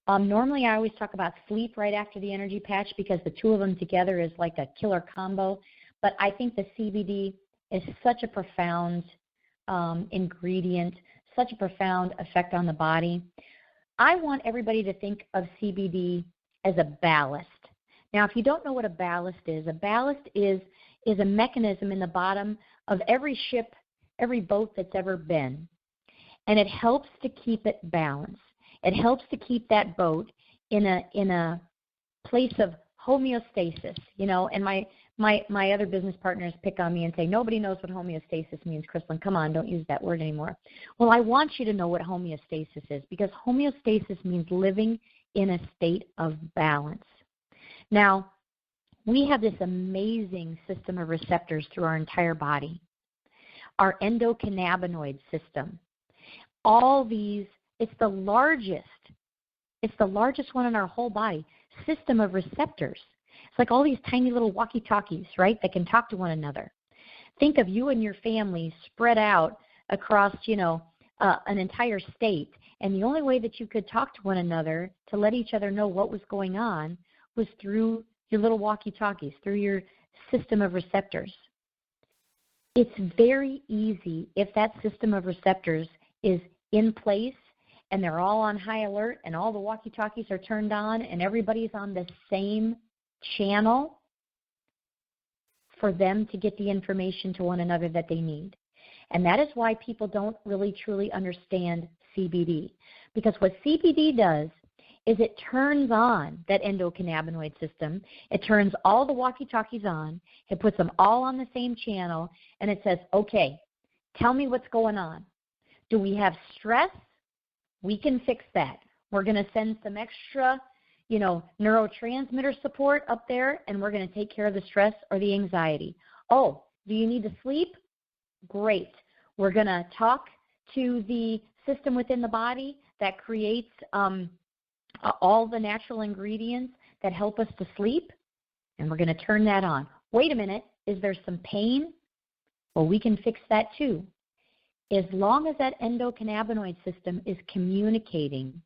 Normally I always talk about sleep right after the energy patch because the two of them together is like a killer combo. But I think the CBD is such a profound ingredient, such a profound effect on the body. I want everybody to think of CBD as a ballast. Now, if you don't know what a ballast is a mechanism in the bottom of every ship, every boat that's ever been. And it helps to keep it balanced. It helps to keep that boat in a place of homeostasis, and my other business partners pick on me and say, nobody knows what homeostasis means, Kristlyn. Come on, don't use that word anymore. Well, I want you to know what homeostasis is because homeostasis means living in a state of balance. Now, we have this amazing system of receptors through our entire body. Our endocannabinoid system. All these, it's the largest one in our whole body, system of receptors. It's like all these tiny little walkie-talkies, right, that can talk to one another. Think of you and your family spread out across, an entire state, and the only way that you could talk to one another to let each other know what was going on was through your little walkie-talkies, through your system of receptors. It's very easy if that system of receptors is in place and they're all on high alert and all the walkie-talkies are turned on and everybody's on the same channel for them to get the information to one another that they need. And that is why people don't really truly understand CBD. Because what CBD does is it turns on that endocannabinoid system. It turns all the walkie-talkies on. It puts them all on the same channel. And it says, okay, tell me what's going on. Do we have stress? We can fix that. We're going to send some extra, neurotransmitter support up there, and we're going to take care of the stress or the anxiety. Oh, do you need to sleep? Great. We're going to talk to the system within the body that creates all the natural ingredients that help us to sleep, and we're going to turn that on. Wait a minute, is there some pain? Well, we can fix that too. As long as that endocannabinoid system is communicating,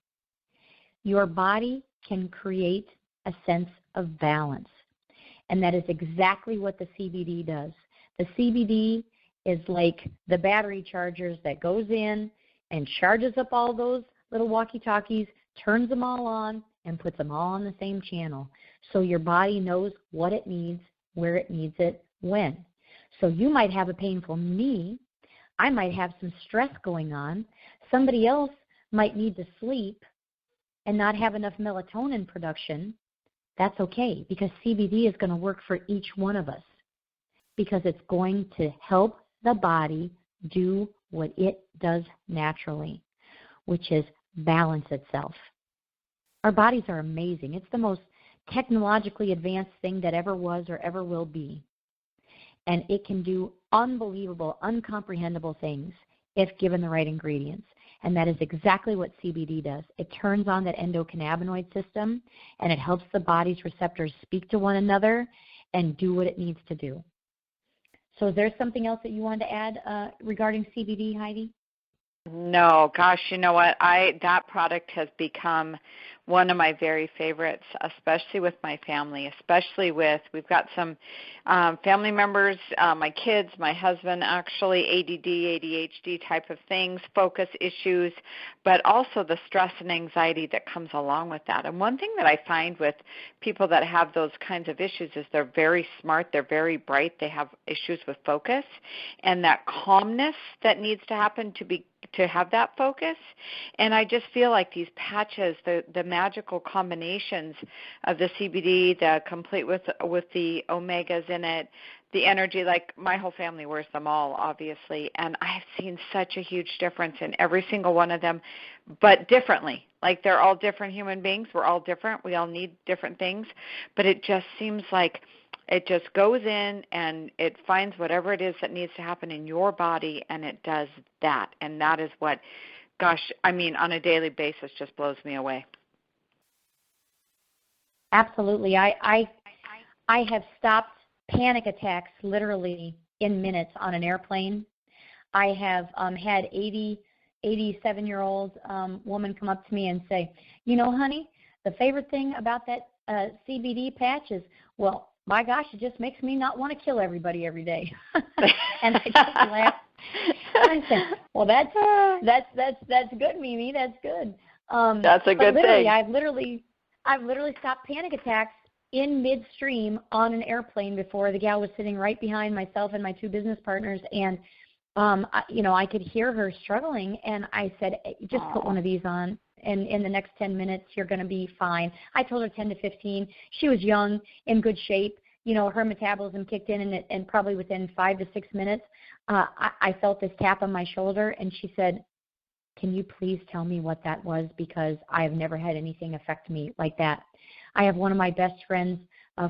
your body can create a sense of balance. And that is exactly what the CBD does. The CBD is like the battery chargers that goes in and charges up all those little walkie-talkies, turns them all on, and puts them all on the same channel. So your body knows what it needs, where it needs it, when. So you might have a painful knee. I might have some stress going on. Somebody else might need to sleep and not have enough melatonin production. That's okay because CBD is going to work for each one of us because it's going to help the body do what it does naturally, which is balance itself. Our bodies are amazing. It's the most technologically advanced thing that ever was or ever will be. And it can do unbelievable, uncomprehendable things if given the right ingredients. And that is exactly what CBD does. It turns on that endocannabinoid system, and it helps the body's receptors speak to one another and do what it needs to do. So is there something else that you wanted to add regarding CBD, Heidi? No, gosh, you know what? That product has become one of my very favorites, especially with my family, we've got some family members, my kids, my husband, actually ADD, ADHD type of things, focus issues, but also the stress and anxiety that comes along with that. And one thing that I find with people that have those kinds of issues is they're very smart, they're very bright, they have issues with focus, and that calmness that needs to happen to have that focus. And I just feel like these patches, the magical combinations of the CBD, the complete with the omegas in it, the energy, like my whole family wears them all, obviously, and I've seen such a huge difference in every single one of them, but differently. Like they're all different human beings. We're all different. We all need different things, but it just seems like it just goes in and it finds whatever it is that needs to happen in your body, and it does that. And that is what, gosh, I mean, on a daily basis just blows me away. Absolutely. I have stopped panic attacks literally in minutes on an airplane. I have had 87-year-old woman come up to me and say, you know, honey, the favorite thing about that CBD patch is, well, my gosh, it just makes me not want to kill everybody every day. And I just laughed. I said, well, that's good, Mimi. That's good. That's a good thing. I've literally stopped panic attacks in midstream on an airplane before. The gal was sitting right behind myself and my two business partners, and I could hear her struggling, and I said, just put one of these on, and in the next 10 minutes, you're going to be fine. I told her 10 to 15. She was young, in good shape. Her metabolism kicked in, and probably within 5 to 6 minutes, I felt this tap on my shoulder, and she said, can you please tell me what that was, because I have never had anything affect me like that. I have one of my best friends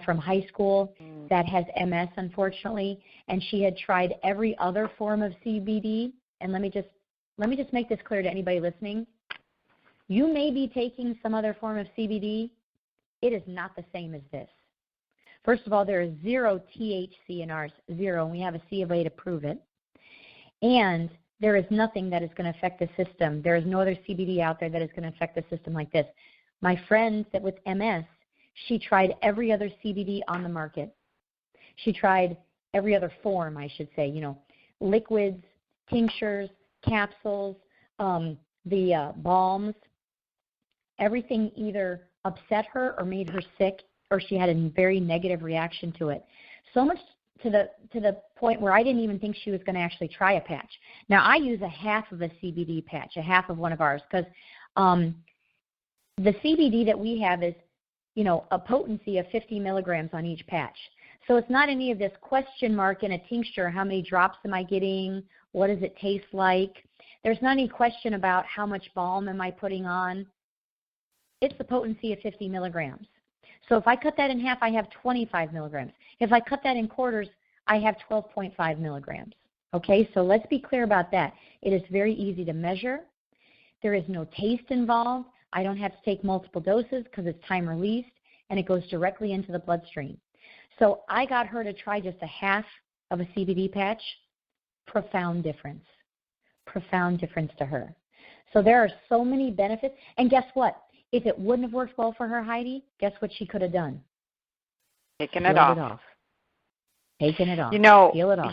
from high school that has MS, unfortunately, and she had tried every other form of CBD. And let me just make this clear to anybody listening. You may be taking some other form of CBD. It is not the same as this. First of all, there is 0 THC in ours, 0, and we have a C of A to prove it. And there is nothing that is going to affect the system. There is no other CBD out there that is going to affect the system like this. My friend that with MS, she tried every other CBD on the market. She tried every other form, I should say, liquids, tinctures, capsules, the balms. Everything either upset her or made her sick, or she had a very negative reaction to it. So much to the point where I didn't even think she was going to actually try a patch. Now, I use a half of a CBD patch, a half of one of ours, because the CBD that we have is, a potency of 50 milligrams on each patch. So it's not any of this question mark in a tincture, how many drops am I getting, what does it taste like. There's not any question about how much balm am I putting on. It's the potency of 50 milligrams. So if I cut that in half, I have 25 milligrams. If I cut that in quarters, I have 12.5 milligrams. Okay, so let's be clear about that. It is very easy to measure. There is no taste involved. I don't have to take multiple doses because it's time released, and it goes directly into the bloodstream. So I got her to try just a half of a CBD patch. Profound difference to her. So there are so many benefits. And guess what? If it wouldn't have worked well for her, Heidi, guess what she could have done? Taken it off. Taking it off. Peel it off.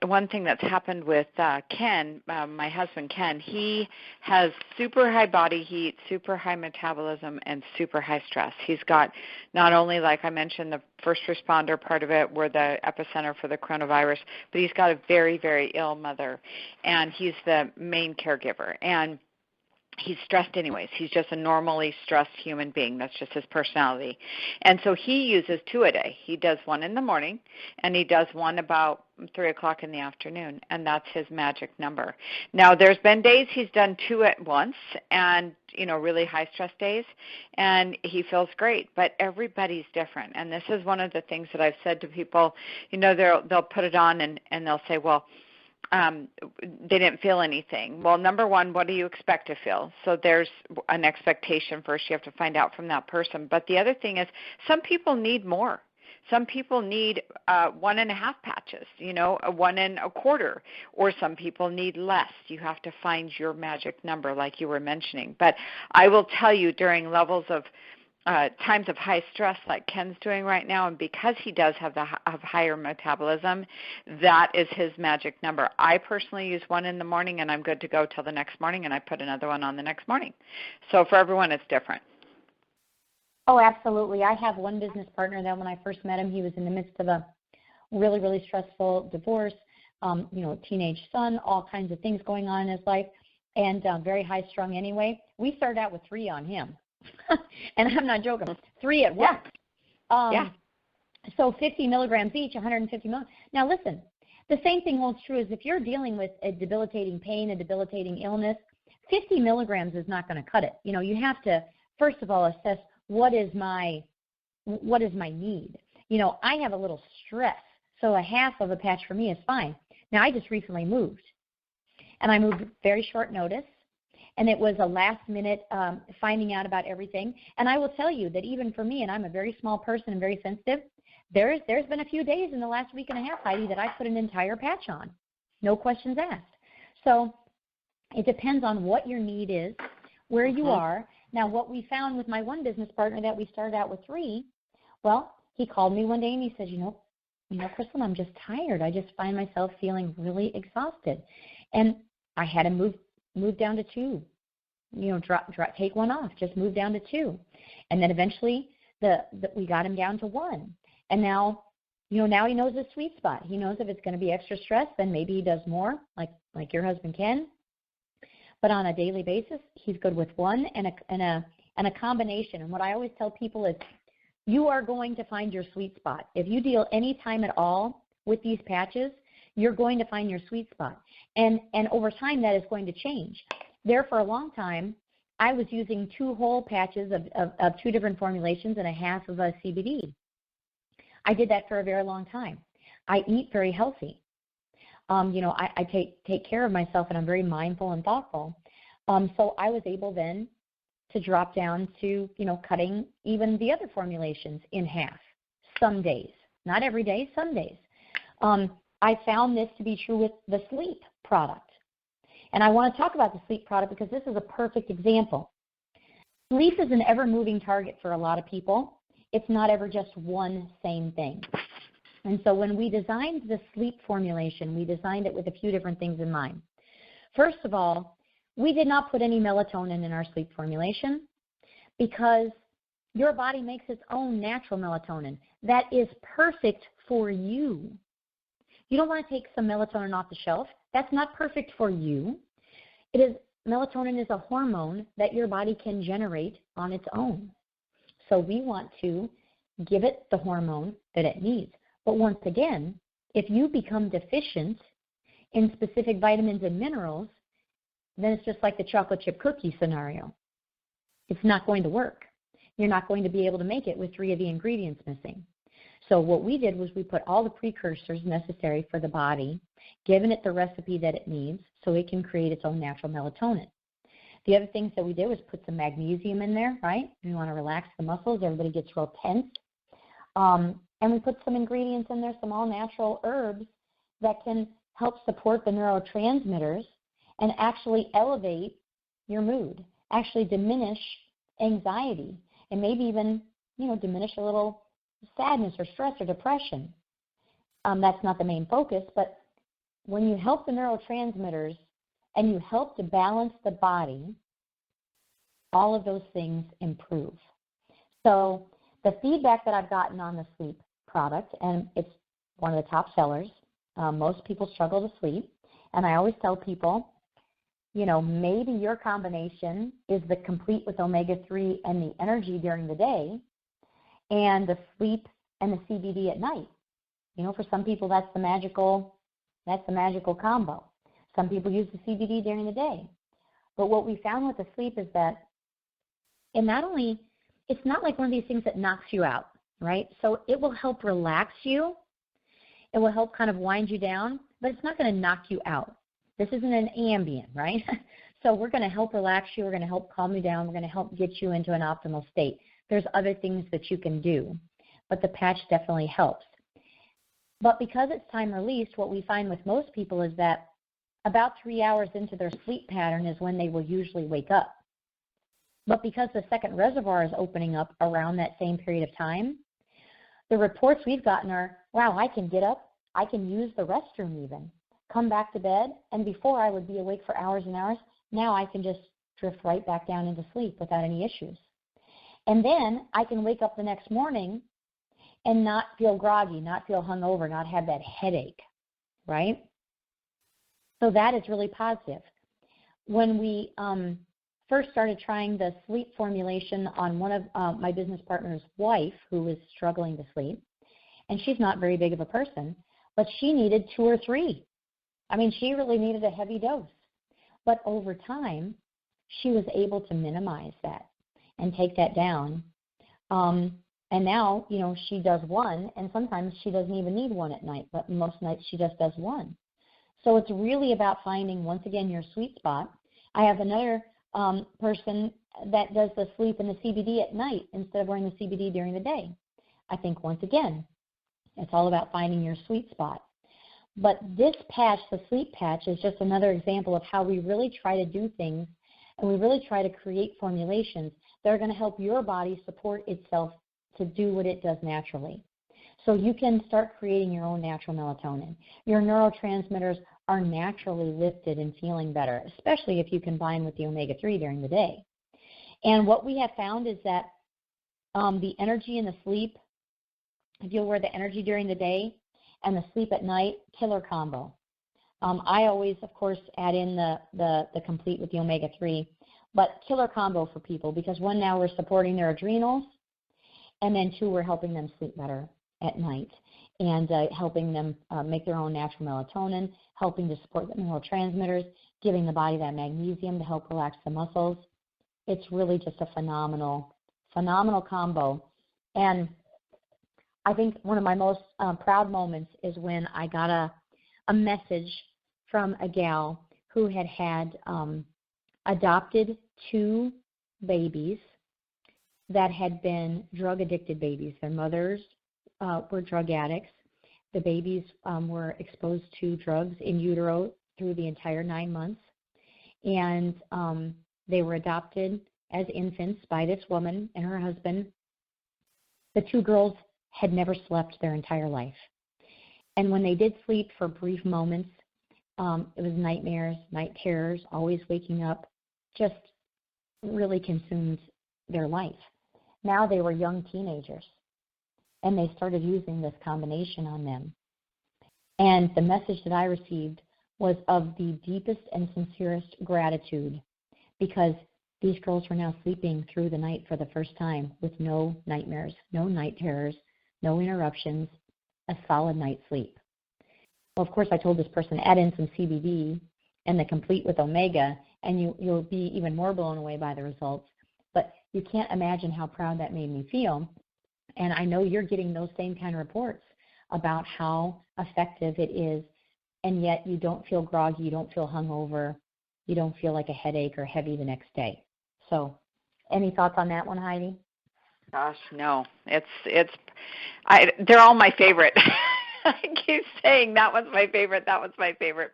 One thing that's happened with Ken, my husband Ken, he has super high body heat, super high metabolism, and super high stress. He's got not only, like I mentioned, the first responder part of it, we're the epicenter for the coronavirus, but he's got a very, very ill mother, and he's the main caregiver. And he's stressed anyways. He's just a normally stressed human being. That's just his personality. And so he uses 2 a day. He does one in the morning, and he does one about 3 o'clock in the afternoon, and that's his magic number. Now, there's been days he's done 2 at once, and, really high-stress days, and he feels great. But everybody's different, and this is one of the things that I've said to people. They'll put it on, and they'll say, well, they didn't feel anything. Well, number one, what do you expect to feel? So there's an expectation first. You have to find out from that person. But the other thing is some people need more. Some people need 1.5 patches, a 1 1/4, or some people need less. You have to find your magic number, like you were mentioning. But I will tell you, during levels of times of high stress like Ken's doing right now, and because he does have higher metabolism, that is his magic number. I personally use 1 in the morning, and I'm good to go till the next morning, and I put another one on the next morning. So for everyone, it's different. Oh, absolutely. I have one business partner that when I first met him, he was in the midst of a really, really stressful divorce, teenage son, all kinds of things going on in his life, and very high strung anyway. We started out with 3 on him. And I'm not joking, 3 at once. Yeah. So 50 milligrams each, 150 milligrams. Now listen, the same thing holds true as if you're dealing with a debilitating pain, a debilitating illness, 50 milligrams is not going to cut it. You have to, first of all, assess what is my need. I have a little stress, so a half of a patch for me is fine. Now, I just recently moved, and I moved very short notice. And it was a last-minute finding out about everything. And I will tell you that even for me, and I'm a very small person and very sensitive, there's been a few days in the last week and a half, Heidi, that I put an entire patch on. No questions asked. So it depends on what your need is, where you are. Now, what we found with my one business partner that we started out with 3, well, he called me one day and he said, Kristlyn, I'm just tired. I just find myself feeling really exhausted. And I had to move down to 2, take 1 off, just move down to 2. And then eventually we got him down to 1. And now, now he knows his sweet spot. He knows if it's going to be extra stress, then maybe he does more, like your husband Ken. But on a daily basis, he's good with 1 and a combination. And what I always tell people is you are going to find your sweet spot. If you deal any time at all with these patches, you're going to find your sweet spot. And over time, that is going to change. There for a long time, I was using 2 whole patches of 2 different formulations and a half of a CBD. I did that for a very long time. I eat very healthy. I take care of myself, and I'm very mindful and thoughtful. So I was able then to drop down to, cutting even the other formulations in half some days. Not every day, some days. I found this to be true with the sleep product. And I want to talk about the sleep product because this is a perfect example. Sleep is an ever-moving target for a lot of people. It's not ever just one same thing. And so when we designed the sleep formulation, we designed it with a few different things in mind. First of all, we did not put any melatonin in our sleep formulation because your body makes its own natural melatonin that is perfect for you. You don't want to take some melatonin off the shelf. That's not perfect for you. Melatonin is a hormone that your body can generate on its own. So we want to give it the hormone that it needs. But once again, if you become deficient in specific vitamins and minerals, then it's just like the chocolate chip cookie scenario. It's not going to work. You're not going to be able to make it with 3 of the ingredients missing. So what we did was we put all the precursors necessary for the body, given it the recipe that it needs so it can create its own natural melatonin. The other things that we did was put some magnesium in there, right? We want to relax the muscles. Everybody gets real tense. And we put some ingredients in there, some all-natural herbs that can help support the neurotransmitters and actually elevate your mood, actually diminish anxiety, and maybe even, diminish a little sadness or stress or depression. That's not the main focus, but when you help the neurotransmitters and you help to balance the body, all of those things improve. So the feedback that I've gotten on the sleep product, and it's one of the top sellers, most people struggle to sleep, and I always tell people, maybe your combination is the complete with omega-3 and the energy during the day, and the sleep and the CBD at night. For some people, that's the magical combo. Some people use the CBD during the day. But what we found with the sleep is that it's not like one of these things that knocks you out, right? So it will help relax you. It will help kind of wind you down, but it's not going to knock you out. This isn't an Ambien, right? So we're going to help relax you. We're going to help calm you down. We're going to help get you into an optimal state. There's other things that you can do. but the patch definitely helps. But because it's time released, what we find with most people is that about 3 hours into their sleep pattern is when they will usually wake up. But because the second reservoir is opening up around that same period of time, the reports we've gotten are, wow, I can get up, I can use the restroom even, come back to bed, and before I would be awake for hours and hours, now I can just drift right back down into sleep without any issues. And then I can wake up the next morning and not feel groggy, not feel hungover, not have that headache, right? So that is really positive. When we first started trying the sleep formulation on one of my business partner's wife, who was struggling to sleep, and she's not very big of a person, but she needed 2 or 3. I mean, she really needed a heavy dose. But over time, she was able to minimize that and take that down. And now, she does 1, and sometimes she doesn't even need 1 at night, but most nights she just does 1. So it's really about finding, once again, your sweet spot. I have another person that does the sleep and the CBD at night instead of wearing the CBD during the day. I think, once again, it's all about finding your sweet spot. But this patch, the sleep patch, is just another example of how we really try to do things, and we really try to create formulations that are going to help your body support itself to do what it does naturally. So you can start creating your own natural melatonin. Your neurotransmitters are naturally lifted and feeling better, especially if you combine with the omega-3 during the day. And what we have found is that the energy in the sleep, if you'll wear the energy during the day and the sleep at night, killer combo. I always, of course, add in the complete with the omega-3, but killer combo for people because 1, now we're supporting their adrenals, and then 2, we're helping them sleep better at night and helping them make their own natural melatonin, helping to support the neurotransmitters, giving the body that magnesium to help relax the muscles. It's really just a phenomenal combo. And I think one of my most proud moments is when I got a message from a gal who had adopted 2 babies that had been drug-addicted babies. Their mothers were drug addicts. The babies were exposed to drugs in utero through the entire 9 months. And they were adopted as infants by this woman and her husband. The 2 girls had never slept their entire life. And when they did sleep for brief moments, it was nightmares, night terrors, always waking up, just really consumed their life. Now they were young teenagers, and they started using this combination on them. And the message that I received was of the deepest and sincerest gratitude because these girls were now sleeping through the night for the first time with no nightmares, no night terrors, no interruptions, a solid night's sleep. Well, of course, I told this person, add in some CBD and the complete with omega, and you'll be even more blown away by the results. But you can't imagine how proud that made me feel. And I know you're getting those same kind of reports about how effective it is, and yet you don't feel groggy, you don't feel hungover, you don't feel like a headache or heavy the next day. So any thoughts on that one, Heidi? Gosh, no. They're all my favorite. I keep saying that one's my favorite,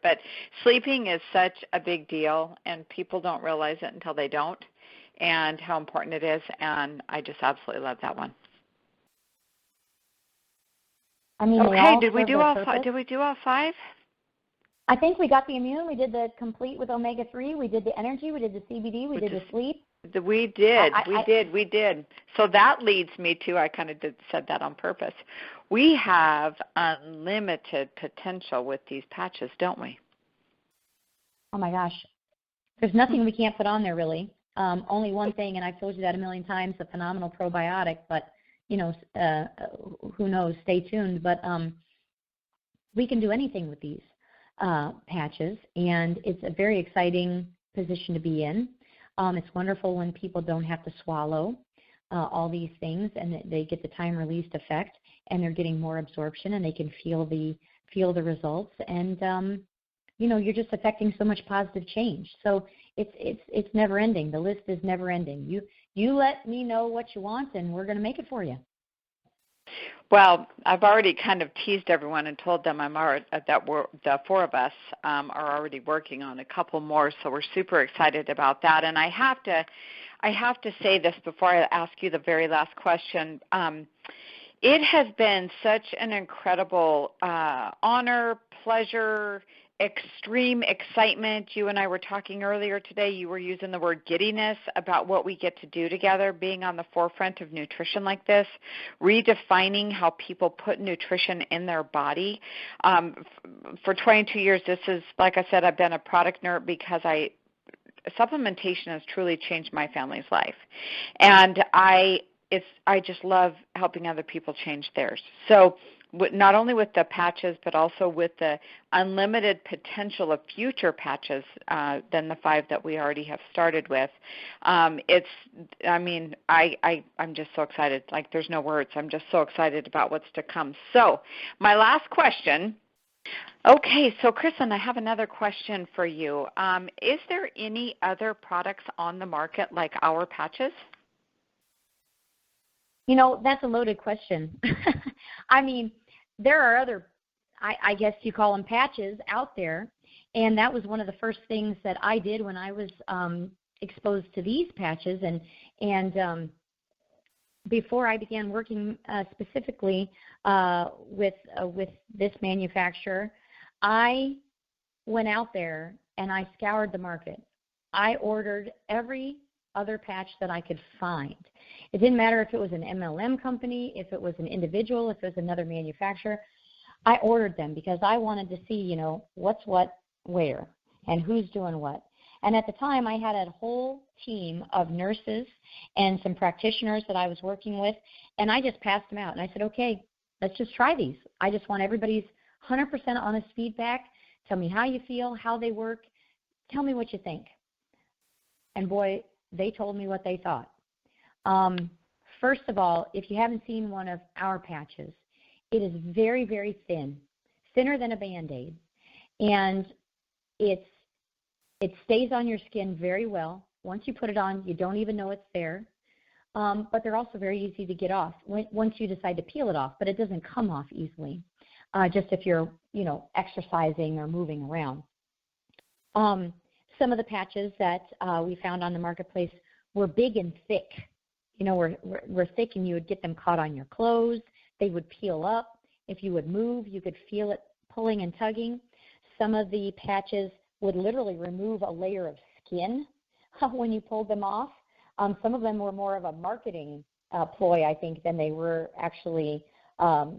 but sleeping is such a big deal, and people don't realize it until they don't, and how important it is, and I just absolutely love that one. I mean, okay, did we do all 5? I think we got the immune, we did the complete with omega-3, we did the energy, we did the CBD, we did the sleep. We did. So that leads me to, I kind of said that on purpose. We have unlimited potential with these patches, don't we? Oh my gosh. There's nothing we can't put on there really. Only one thing, and I've told you that a million times, a phenomenal probiotic, but who knows, stay tuned. But we can do anything with these patches, and it's a very exciting position to be in. It's wonderful when people don't have to swallow all these things, and they get the time-released effect, and they're getting more absorption, and they can feel the results, and you're just affecting so much positive change. So it's never ending. The list is never ending. You let me know what you want, and we're going to make it for you. Well, I've already kind of teased everyone and told them the four of us are already working on a couple more, so we're super excited about that. And I have to say this before I ask you the very last question. It has been such an incredible honor, pleasure, extreme excitement. You and I were talking earlier today. You were using the word giddiness about what we get to do together, being on the forefront of nutrition like this, redefining how people put nutrition in their body. For 22 years, this is, like I said, I've been a product nerd because supplementation has truly changed my family's life. And I just love helping other people change theirs. So not only with the patches, but also with the unlimited potential of future patches than the 5 that we already have started with. I'm just so excited. Like, there's no words. I'm just so excited about what's to come. So my last question. Okay, so Kristlyn, I have another question for you. Is there any other products on the market like our patches? That's a loaded question. I mean, there are other, I guess you call them patches out there, and that was one of the first things that I did when I was exposed to these patches, and before I began working specifically with this manufacturer, I went out there and I scoured the market. I ordered every other patch that I could find. It didn't matter if it was an MLM company, if it was an individual, if it was another manufacturer. I ordered them because I wanted to see, what's what, where, and who's doing what. And at the time, I had a whole team of nurses and some practitioners that I was working with, and I just passed them out. And I said, okay, let's just try these. I just want everybody's 100% honest feedback. Tell me how you feel, how they work. Tell me what you think. And boy, they told me what they thought. First of all, if you haven't seen one of our patches, it is very, very thin, thinner than a Band-Aid, and it stays on your skin very well. Once you put it on, you don't even know it's there, but they're also very easy to get off once you decide to peel it off, but it doesn't come off easily, just if you're, exercising or moving around. Some of the patches that we found on the marketplace were big and thick. Were thick, and you would get them caught on your clothes. They would peel up. If you would move, you could feel it pulling and tugging. Some of the patches would literally remove a layer of skin when you pulled them off. Some of them were more of a marketing ploy, I think, than they were actually a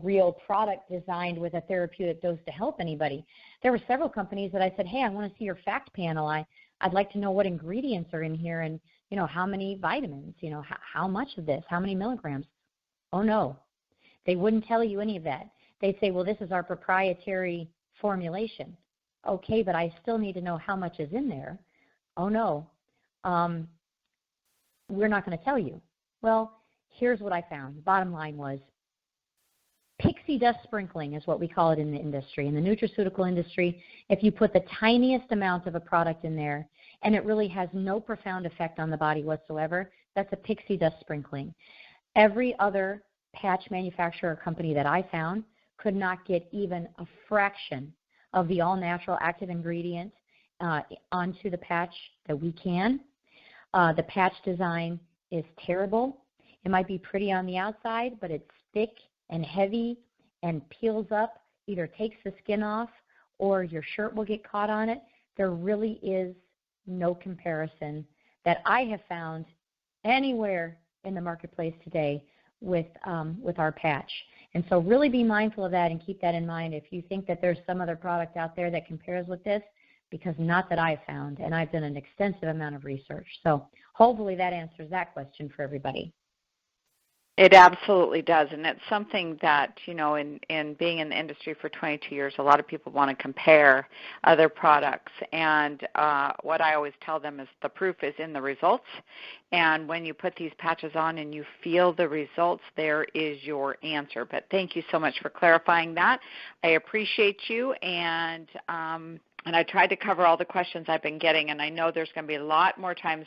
real product designed with a therapeutic dose to help anybody. There were several companies that I said, hey, I want to see your fact panel. I'd like to know what ingredients are in here and, how many vitamins, how much of this, how many milligrams. Oh, no. They wouldn't tell you any of that. They'd say, well, this is our proprietary formulation. Okay, but I still need to know how much is in there. Oh, no. We're not going to tell you. Well, here's what I found. The bottom line was pixie dust sprinkling is what we call it in the industry. In the nutraceutical industry, if you put the tiniest amount of a product in there and it really has no profound effect on the body whatsoever, that's a pixie dust sprinkling. Every other patch manufacturer or company that I found could not get even a fraction of the all-natural active ingredient onto the patch that we can. The patch design is terrible. It might be pretty on the outside, but it's thick and heavy and peels up, either takes the skin off or your shirt will get caught on it. There really is no comparison that I have found anywhere in the marketplace today with our patch. And so really be mindful of that and keep that in mind if you think that there's some other product out there that compares with this, because not that I've found, and I've done an extensive amount of research. So hopefully that answers that question for everybody. It absolutely does, and it's something that, in being in the industry for 22 years, a lot of people want to compare other products, and what I always tell them is the proof is in the results, and when you put these patches on and you feel the results, there is your answer. But thank you so much for clarifying that. I appreciate you, and And I tried to cover all the questions I've been getting, and I know there's going to be a lot more times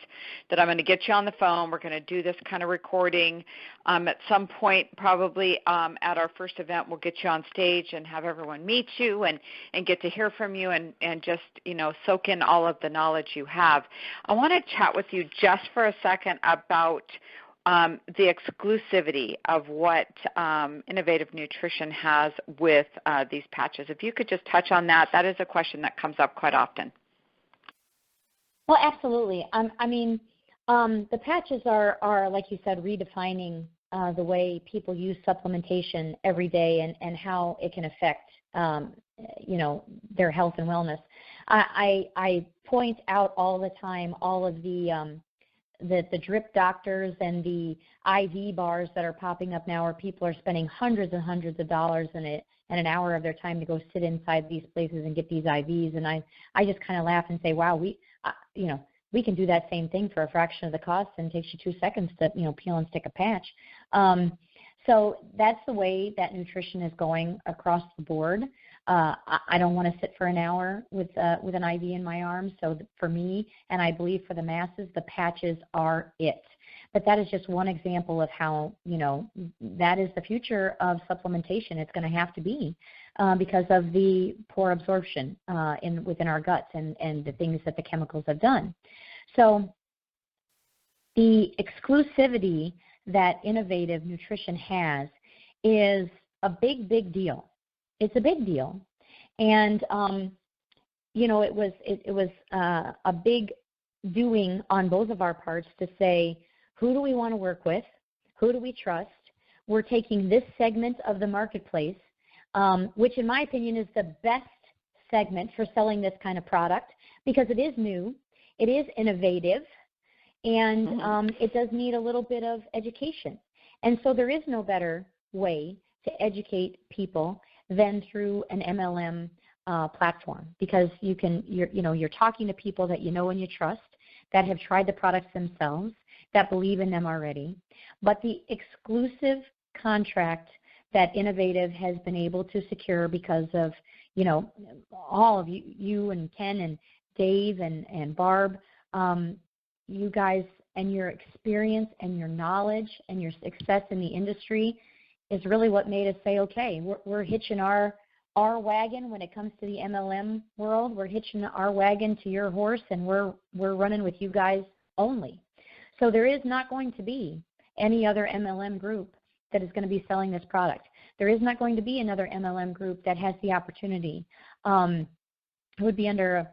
that I'm going to get you on the phone. We're going to do this kind of recording. At some point, probably at our first event, we'll get you on stage and have everyone meet you and get to hear from you and just, soak in all of the knowledge you have. I want to chat with you just for a second about the exclusivity of what Innov8tive Nutrition has with these patches. If you could just touch on that, that is a question that comes up quite often. Well, absolutely. The patches are, like you said, redefining the way people use supplementation every day and how it can affect, their health and wellness. I point out all the time all of the drip doctors and the IV bars that are popping up now where people are spending hundreds and hundreds of dollars in it and an hour of their time to go sit inside these places and get these IVs. And I just kind of laugh and say, wow, we can do that same thing for a fraction of the cost, and it takes you 2 seconds to, peel and stick a patch. So that's the way that nutrition is going across the board. I don't want to sit for an hour with an IV in my arm. So for me, and I believe for the masses, the patches are it. But that is just one example of how, that is the future of supplementation. It's going to have to be because of the poor absorption within our guts and the things that the chemicals have done. So the exclusivity that Innov8tive Nutrition has is a big, big deal. It's a big deal, and it was a big doing on both of our parts to say, who do we want to work with? Who do we trust? We're taking this segment of the marketplace, which in my opinion is the best segment for selling this kind of product because it is new, it is innovative, and it does need a little bit of education. And so there is no better way to educate people than through an MLM platform, because you're talking to people that you know and you trust, that have tried the products themselves, that believe in them already. But the exclusive contract that Innov8tive has been able to secure because of all of you and Ken and Dave and Barb, you guys and your experience and your knowledge and your success in the industry is really what made us say, okay, we're hitching our wagon when it comes to the MLM world. We're hitching our wagon to your horse, and we're running with you guys only. So there is not going to be any other MLM group that is going to be selling this product. There is not going to be another MLM group that has the opportunity. It would be under,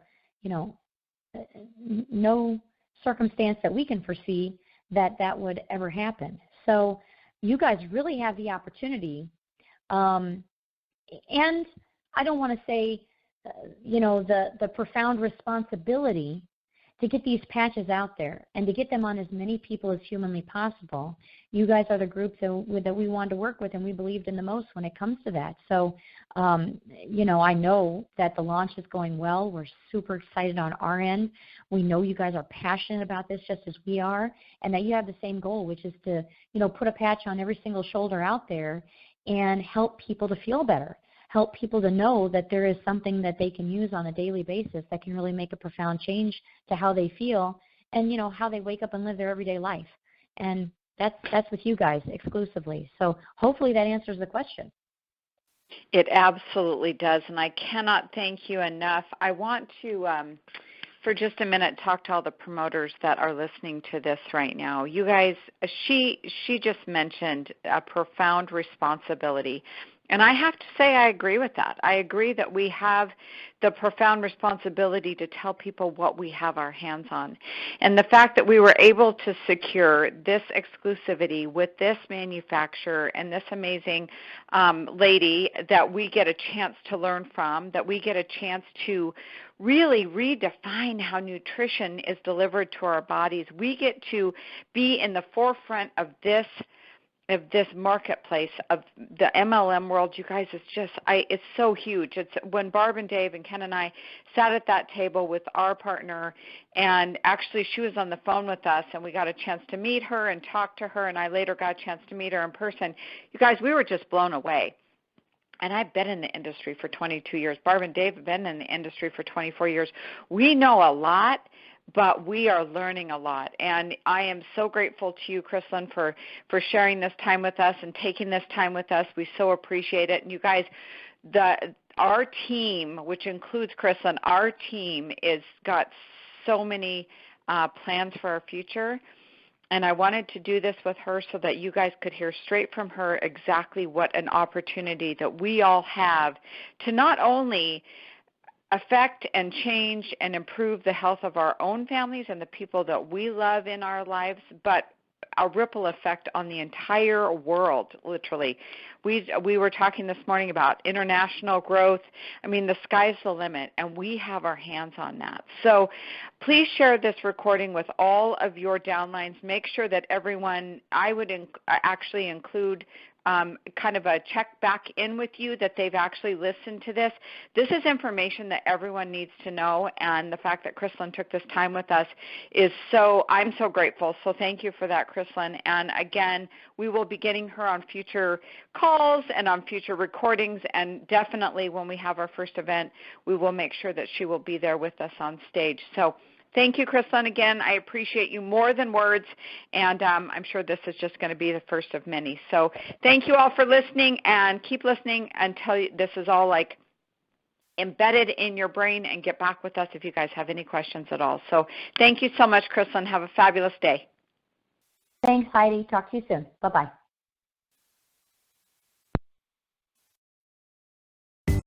no circumstance that we can foresee that would ever happen. So you guys really have the opportunity, and I don't want to say, the profound responsibility to get these patches out there and to get them on as many people as humanly possible. You guys are the group that we wanted to work with, and we believed in the most when it comes to that. So, I know that the launch is going well. We're super excited on our end. We know you guys are passionate about this just as we are, and that you have the same goal, which is to, put a patch on every single shoulder out there and help people to feel better, help people to know that there is something that they can use on a daily basis that can really make a profound change to how they feel and, how they wake up and live their everyday life. And that's with you guys exclusively. So hopefully that answers the question. It absolutely does, and I cannot thank you enough. I want to, for just a minute, talk to all the promoters that are listening to this right now. You guys, she just mentioned a profound responsibility. And I have to say I agree with that. I agree that we have the profound responsibility to tell people what we have our hands on. And the fact that we were able to secure this exclusivity with this manufacturer and this amazing lady that we get a chance to learn from, that we get a chance to really redefine how nutrition is delivered to our bodies. We get to be in the forefront of this marketplace of the MLM world. You guys, it's so huge. It's when Barb and Dave and Ken and I sat at that table with our partner, and actually she was on the phone with us, and we got a chance to meet her and talk to her, and I later got a chance to meet her in person. You guys, we were just blown away. and I've been in the industry for 22 years. Barb and Dave have been in the industry for 24 years. We know a lot, but we are learning a lot. And I am so grateful to you, Kristlyn, for sharing this time with us and taking this time with us. We so appreciate it. And you guys, our team, which includes Kristlyn, our team is got so many plans for our future. And I wanted to do this with her so that you guys could hear straight from her exactly what an opportunity that we all have to not only affect and change and improve the health of our own families and the people that we love in our lives, but a ripple effect on the entire world, literally. We were talking this morning about international growth. I mean, the sky's the limit, and we have our hands on that. So please share this recording with all of your downlines. Make sure that everyone, I would actually include kind of a check back in with you that they've actually listened to this. This is information that everyone needs to know, and the fact that Kristlyn took this time with us is I'm so grateful. So thank you for that, Kristlyn. And again, we will be getting her on future calls and on future recordings, and definitely when we have our first event, we will make sure that she will be there with us on stage. So thank you, Kristlyn, again. I appreciate you more than words, and I'm sure this is just going to be the first of many. So thank you all for listening, and keep listening until this is all like embedded in your brain, and get back with us if you guys have any questions at all. So thank you so much, Kristlyn. Have a fabulous day. Thanks, Heidi. Talk to you soon. Bye-bye.